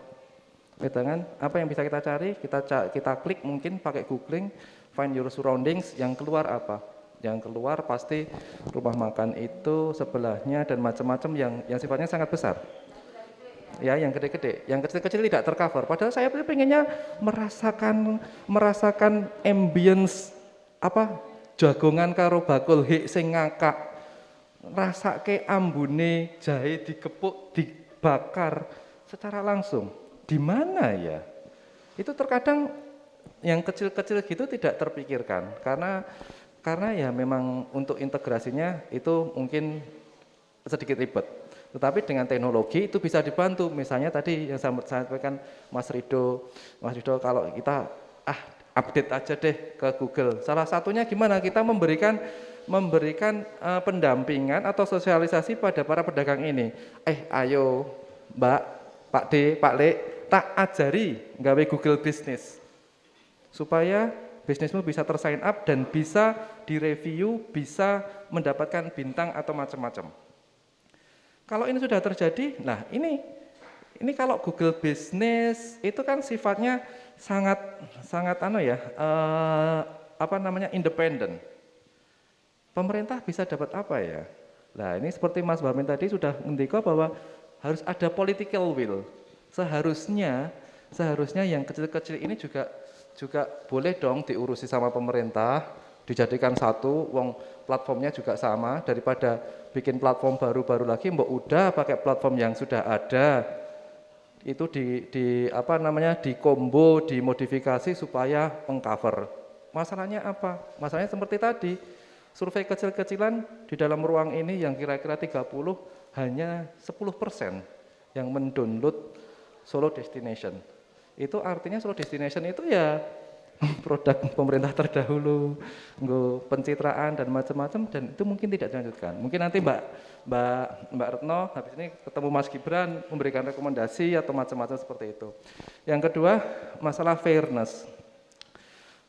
Speaker 8: Wedangan, apa yang bisa kita cari? Kita klik mungkin pakai googling, find your surroundings, yang keluar apa? Yang keluar pasti rumah makan itu sebelahnya dan macam-macam yang sifatnya sangat besar. Ya, yang gede-gede, yang kecil-kecil tidak tercover. Padahal saya pengennya merasakan ambience jagongan karo bakul hik sing ngakak. Rasake ambune jahe digepuk, dibakar secara langsung. Di mana ya? Itu terkadang yang kecil-kecil gitu tidak terpikirkan karena ya memang untuk integrasinya itu mungkin sedikit ribet. Tetapi dengan teknologi itu bisa dibantu. Misalnya tadi yang saya sampaikan Mas Rido kalau kita update aja deh ke Google. Salah satunya gimana? Kita memberikan pendampingan atau sosialisasi pada para pedagang ini. Ayo Mbak, Pak D, Pak Le, tak ajari nggawe Google Business supaya bisnismu bisa tersign up dan bisa direview, bisa mendapatkan bintang atau macam-macam. Kalau ini sudah terjadi, nah ini kalau Google Business itu kan sifatnya sangat independen. Pemerintah bisa dapat apa ya? Nah ini seperti Mas Bamin tadi sudah ngendika bahwa harus ada political will. Seharusnya yang kecil-kecil ini juga boleh dong diurusi sama pemerintah, dijadikan satu, wong platformnya juga sama, daripada bikin platform baru-baru lagi, mbok udah pakai platform yang sudah ada, itu di combo, dimodifikasi supaya mengcover. Masalahnya apa? Masalahnya seperti tadi, survei kecil-kecilan di dalam ruang ini yang kira-kira 30, hanya 10% yang mendownload Solo Destination. Itu artinya Solo Destination itu ya produk pemerintah terdahulu, pencitraan dan macam-macam, dan itu mungkin tidak dilanjutkan. Mungkin nanti Mbak Retno habis ini ketemu Mas Gibran memberikan rekomendasi atau macam-macam seperti itu. Yang kedua, masalah fairness.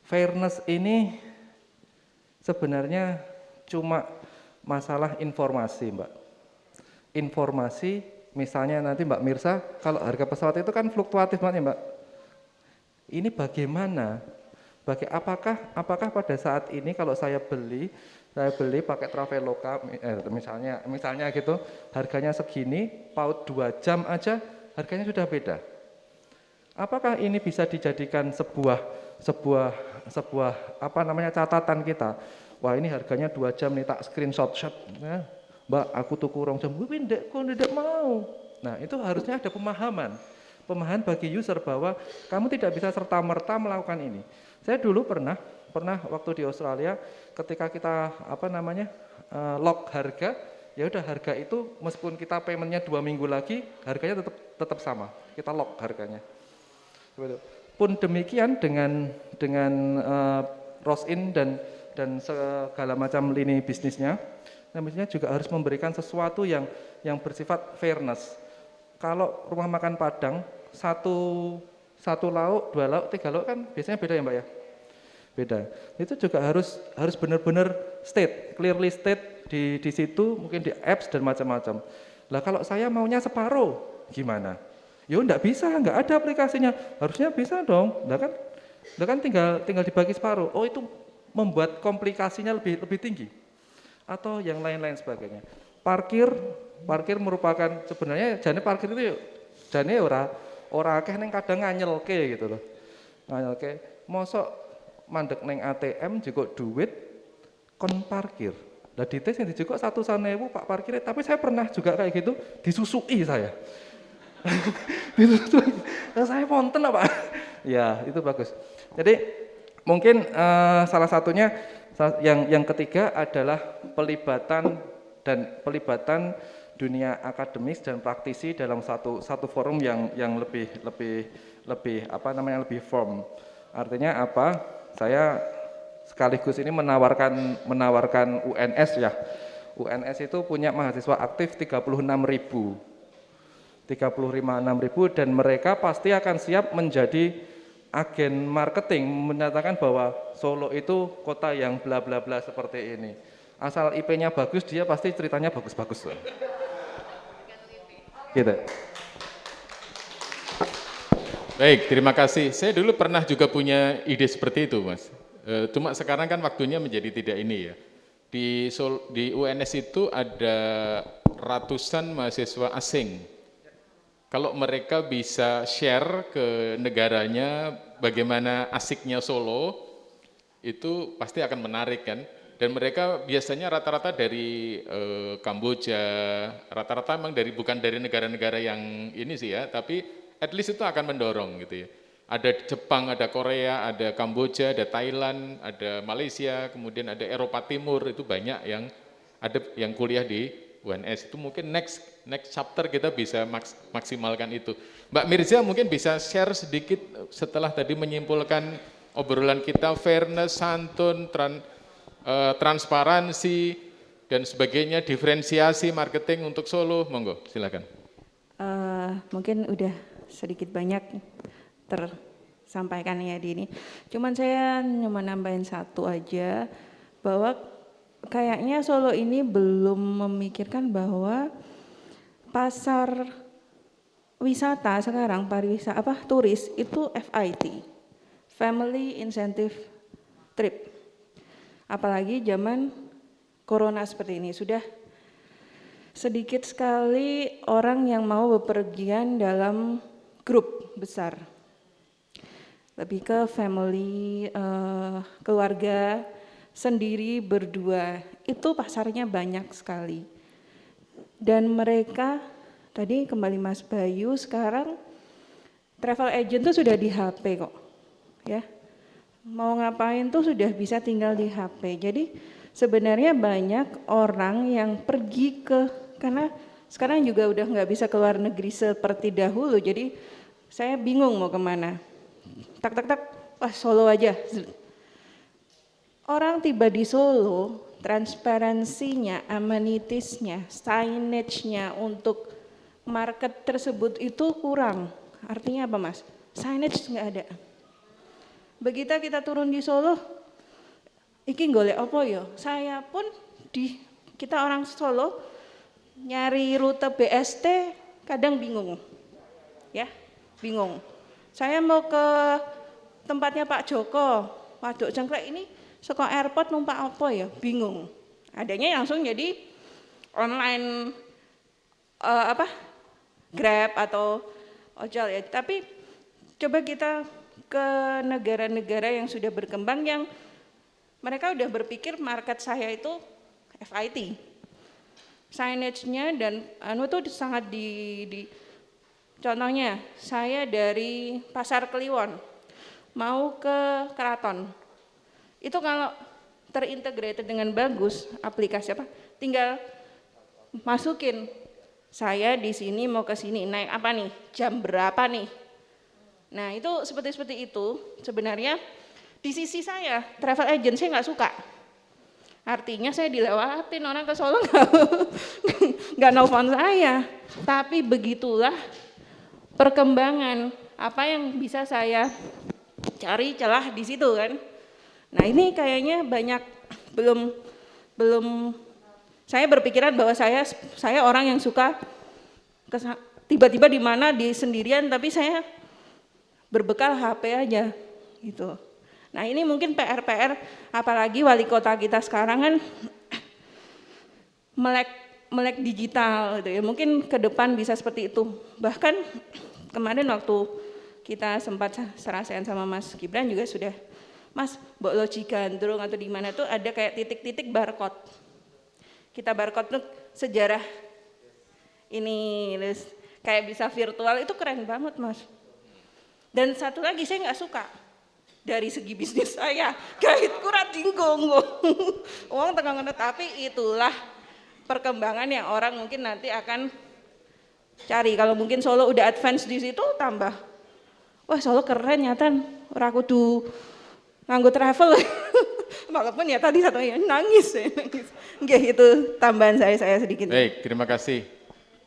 Speaker 8: Fairness ini sebenarnya cuma masalah informasi, Mbak. Informasi, misalnya nanti Mbak Mirsa, kalau harga pesawat itu kan fluktuatif banget ya, Mbak. Ini bagaimana? Apakah pada saat ini kalau saya beli pakai Traveloka, misalnya gitu, harganya segini, paut 2 jam aja, harganya sudah beda. Apakah ini bisa dijadikan sebuah catatan kita? Wah ini harganya 2 jam nih, tak screenshot, ya. Mbak aku tuku 2 jam, kok tidak mau. Nah itu harusnya ada pemahaman bagi user bahwa kamu tidak bisa serta-merta melakukan ini. Saya dulu pernah waktu di Australia, ketika kita lock harga, ya udah harga itu meskipun kita paymentnya 2 minggu lagi, harganya tetap sama, kita lock harganya. Pun demikian dengan Rosin dan segala macam lini bisnisnya, namanya juga harus memberikan sesuatu yang bersifat fairness. Kalau rumah makan Padang, satu lauk, 2 lauk, 3 lauk kan biasanya beda ya Mbak ya? Beda. Itu juga harus benar-benar clearly state di situ, mungkin di apps dan macam-macam. Lah kalau saya maunya separuh, gimana? Ya enggak bisa, enggak ada aplikasinya. Harusnya bisa dong. Lah kan tinggal dibagi separuh. Oh itu membuat komplikasinya lebih tinggi. Atau yang lain-lain sebagainya. Parkir merupakan sebenarnya jane parkir itu jane ora akeh ning kadang nganyelke gitu loh. Nganyelke. Mosok mandek neng ATM juga duit kon parkir. Lah dites yang dijukuk 1.000 Pak parkirnya, tapi saya pernah juga kayak gitu disusui saya. Disusui. Nah, saya ponten apa? Ya, itu bagus. Jadi mungkin salah satunya yang ketiga adalah pelibatan dunia akademis dan praktisi dalam satu forum yang lebih firm. Artinya apa? Saya sekaligus ini menawarkan UNS ya. UNS itu punya mahasiswa aktif 36.000 dan mereka pasti akan siap menjadi agen marketing, menyatakan bahwa Solo itu kota yang bla bla bla seperti ini. Asal IP-nya bagus, dia pasti ceritanya bagus-bagus. Gitu.
Speaker 4: Baik, terima kasih. Saya dulu pernah juga punya ide seperti itu, Mas. Cuma sekarang kan waktunya menjadi tidak ini ya. Di UNS itu ada ratusan mahasiswa asing. Kalau mereka bisa share ke negaranya bagaimana asiknya Solo, itu pasti akan menarik kan. Dan mereka biasanya rata-rata dari Kamboja, rata-rata memang bukan dari negara-negara yang ini sih ya, tapi at least itu akan mendorong gitu ya. Ada Jepang, ada Korea, ada Kamboja, ada Thailand, ada Malaysia, kemudian ada Eropa Timur, itu banyak yang kuliah di UNS. Itu mungkin next chapter kita bisa maksimalkan itu. Mbak Mirza mungkin bisa share sedikit setelah tadi menyimpulkan obrolan kita, fairness, santun, transparansi dan sebagainya, diferensiasi marketing untuk Solo, monggo silakan.
Speaker 15: Mungkin udah sedikit banyak
Speaker 10: sampaikan ya di ini. Cuman saya cuma nambahin satu aja, bahwa kayaknya Solo ini belum memikirkan bahwa pasar wisata sekarang, pariwisata turis itu FIT, Family Incentive Trip. Apalagi zaman corona seperti ini, sudah sedikit sekali orang yang mau bepergian dalam grup besar. Lebih ke family, keluarga sendiri berdua, itu pasarnya banyak sekali. Dan mereka, tadi kembali Mas Bayu, sekarang travel agent tuh sudah di HP kok, ya. Mau ngapain tuh sudah bisa tinggal di HP. Jadi sebenarnya banyak orang yang pergi karena sekarang juga udah nggak bisa keluar negeri seperti dahulu. Jadi saya bingung mau kemana. Tak, wah Solo aja. Orang tiba di Solo, transparansinya, amenitiesnya, signage-nya untuk market tersebut itu kurang. Artinya apa Mas? Signage nggak ada. Begitu kita turun di Solo, iki golek apa ya? Saya pun kita orang Solo nyari rute BST kadang bingung. Ya, bingung. Saya mau ke tempatnya Pak Joko, Waduk Cengklek ini saka airport numpak apa ya? Bingung. Adanya langsung jadi online Grab atau ojol ya. Tapi coba kita ke negara-negara yang sudah berkembang, yang mereka udah berpikir market saya itu FIT. Signage-nya dan tuh sangat contohnya saya dari Pasar Kliwon mau ke Keraton. Itu kalau terintegrated dengan bagus aplikasi tinggal masukin saya di sini mau ke sini, naik apa nih, jam berapa nih. Nah itu seperti itu sebenarnya di sisi saya travel agent saya nggak suka. Artinya saya dilewatin orang ke Solo nggak nelfon saya. Tapi begitulah perkembangan apa yang bisa saya cari celah di situ kan. Nah ini kayaknya banyak belum saya berpikiran bahwa saya orang yang suka tiba-tiba di mana di sendirian tapi saya berbekal HP aja gitu. Nah ini mungkin PR apalagi wali kota kita sekarang kan melek digital gitu ya. Mungkin ke depan bisa seperti itu. Bahkan kemarin waktu kita sempat serasian sama Mas Gibran juga sudah, Mas Mbok Loji Gandrung atau di mana tuh ada kayak titik-titik barcode. Kita barcode tuh sejarah ini kayak bisa virtual, itu keren banget Mas. Dan satu lagi saya nggak suka dari segi bisnis saya, gait kurat tinggung, uang tengah ngenet, tapi itulah perkembangan yang orang mungkin nanti akan cari. Kalau mungkin Solo udah advance di situ tambah, wah Solo keren nyata, ora kudu nganggo travel, walaupun ya tadi satu ya nangis. Nggih itu tambahan saya sedikit.
Speaker 4: Baik, terima kasih.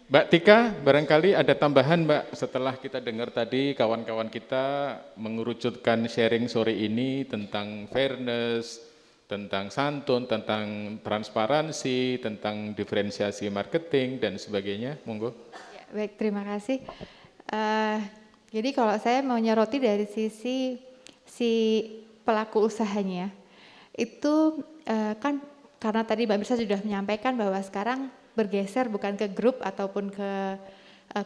Speaker 4: Mbak Tika, barangkali ada tambahan Mbak setelah kita dengar tadi kawan-kawan kita mengerucutkan sharing sore ini tentang fairness, tentang santun, tentang transparansi, tentang diferensiasi marketing dan sebagainya. Monggo.
Speaker 9: Ya, baik, terima kasih. Jadi kalau saya mau nyoroti dari sisi si pelaku usahanya, itu kan karena tadi Mbak Mirsa sudah menyampaikan bahwa sekarang bergeser bukan ke grup ataupun ke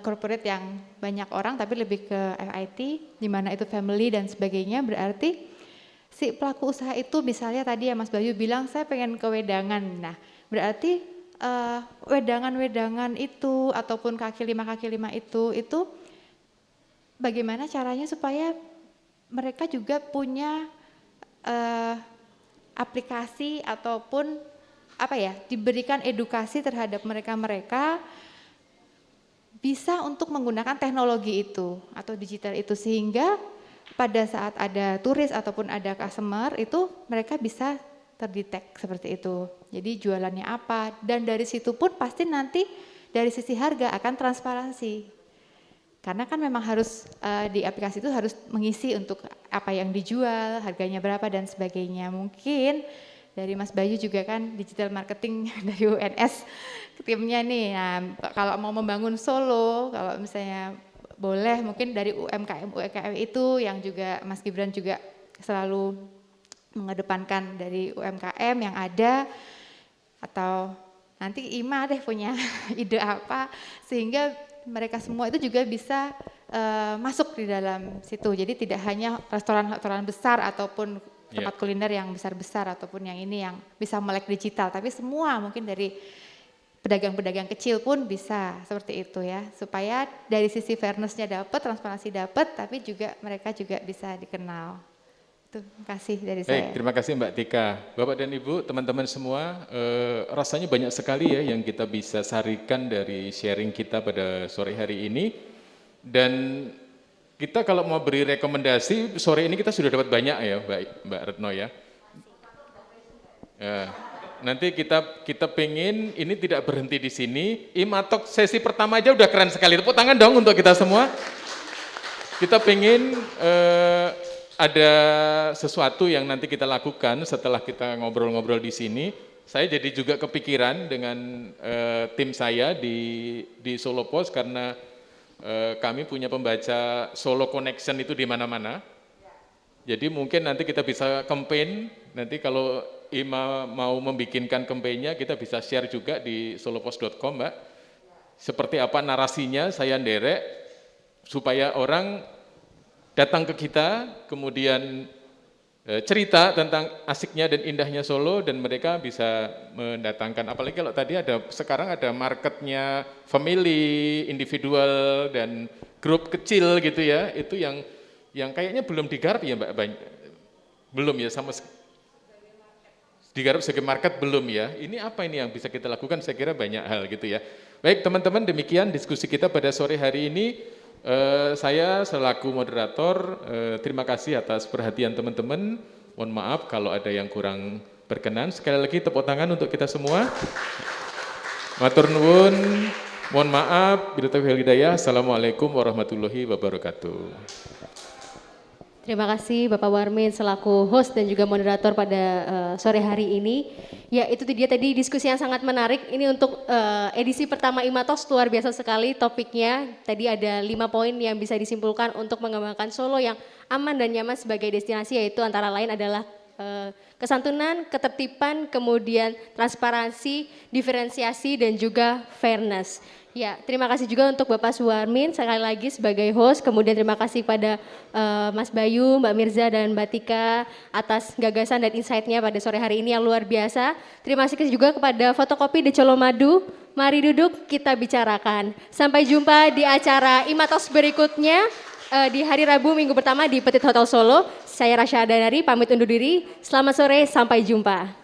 Speaker 9: corporate yang banyak orang, tapi lebih ke FIT, di mana itu family dan sebagainya. Berarti si pelaku usaha itu misalnya tadi ya Mas Bayu bilang saya pengen ke wedangan. Nah berarti wedangan-wedangan itu ataupun kaki lima itu bagaimana caranya supaya mereka juga punya aplikasi ataupun diberikan edukasi terhadap mereka bisa untuk menggunakan teknologi itu atau digital itu, sehingga pada saat ada turis ataupun ada customer itu mereka bisa terdetek seperti itu. Jadi jualannya apa, dan dari situ pun pasti nanti dari sisi harga akan transparansi. Karena kan memang harus di aplikasi itu harus mengisi untuk apa yang dijual, harganya berapa dan sebagainya. Mungkin dari Mas Bayu juga kan digital marketing dari UNS timnya nih. Nah, kalau mau membangun Solo, kalau misalnya boleh mungkin dari UMKM itu yang juga Mas Gibran juga selalu mengedepankan dari UMKM yang ada, atau nanti Ima deh punya ide apa sehingga mereka semua itu juga bisa masuk di dalam situ. Jadi tidak hanya restoran-restoran besar ataupun tempat kuliner yang besar-besar ataupun yang ini yang bisa melek digital, tapi semua mungkin dari pedagang-pedagang kecil pun bisa seperti itu ya, supaya dari sisi fairness-nya dapat, transparansi dapat, tapi juga mereka juga bisa dikenal. Itu, terima kasih dari saya.
Speaker 4: Baik, terima kasih Mbak Tika. Bapak dan Ibu, teman-teman semua, rasanya banyak sekali ya yang kita bisa sarikan dari sharing kita pada sore hari ini. Dan kita kalau mau beri rekomendasi, sore ini kita sudah dapat banyak ya Mbak Retno ya. Nanti kita pengen ini tidak berhenti di sini. Imatok sesi pertama aja udah keren sekali. Tepuk tangan dong untuk kita semua. Kita pengen ada sesuatu yang nanti kita lakukan setelah kita ngobrol-ngobrol di sini. Saya jadi juga kepikiran dengan tim saya di Solo Post karena kami punya pembaca Solo Connection itu di mana-mana. Jadi mungkin nanti kita bisa campaign, nanti kalau Ima mau membikinkan kampanye kita bisa share juga di solopost.com Mbak. Seperti apa narasinya saya nderek supaya orang datang ke kita kemudian cerita tentang asiknya dan indahnya Solo dan mereka bisa mendatangkan, apalagi kalau tadi sekarang ada marketnya family, individual dan grup kecil gitu ya, itu yang kayaknya belum digarap ya Mbak, belum ya sama digarap sebagai market belum ya. Ini apa ini yang bisa kita lakukan? Saya kira banyak hal gitu ya. Baik teman-teman, demikian diskusi kita pada sore hari ini. Saya selaku moderator, terima kasih atas perhatian teman-teman. Mohon maaf kalau ada yang kurang berkenan. Sekali lagi tepuk tangan untuk kita semua. Matur nuwun, mohon maaf. Bila taufiq wal hidayah. Assalamualaikum warahmatullahi wabarakatuh.
Speaker 1: Terima kasih Bapak Warmin selaku host dan juga moderator pada sore hari ini. Ya itu dia tadi diskusi yang sangat menarik. Ini untuk edisi pertama Imatalks luar biasa sekali topiknya. Tadi ada 5 poin yang bisa disimpulkan untuk mengembangkan Solo yang aman dan nyaman sebagai destinasi, yaitu antara lain adalah kesantunan, ketertiban, kemudian transparansi, diferensiasi dan juga fairness. Ya, terima kasih juga untuk Bapak Suwarmin sekali lagi sebagai host, kemudian terima kasih pada Mas Bayu, Mbak Mirza dan Mbak Tika atas gagasan dan insight-nya pada sore hari ini yang luar biasa. Terima kasih juga kepada Fotokopi The Colomadu. Mari duduk kita bicarakan. Sampai jumpa di acara Imatalks berikutnya di hari Rabu minggu pertama di Petit Hotel Solo. Saya Rasya Adanari pamit undur diri. Selamat sore, sampai jumpa.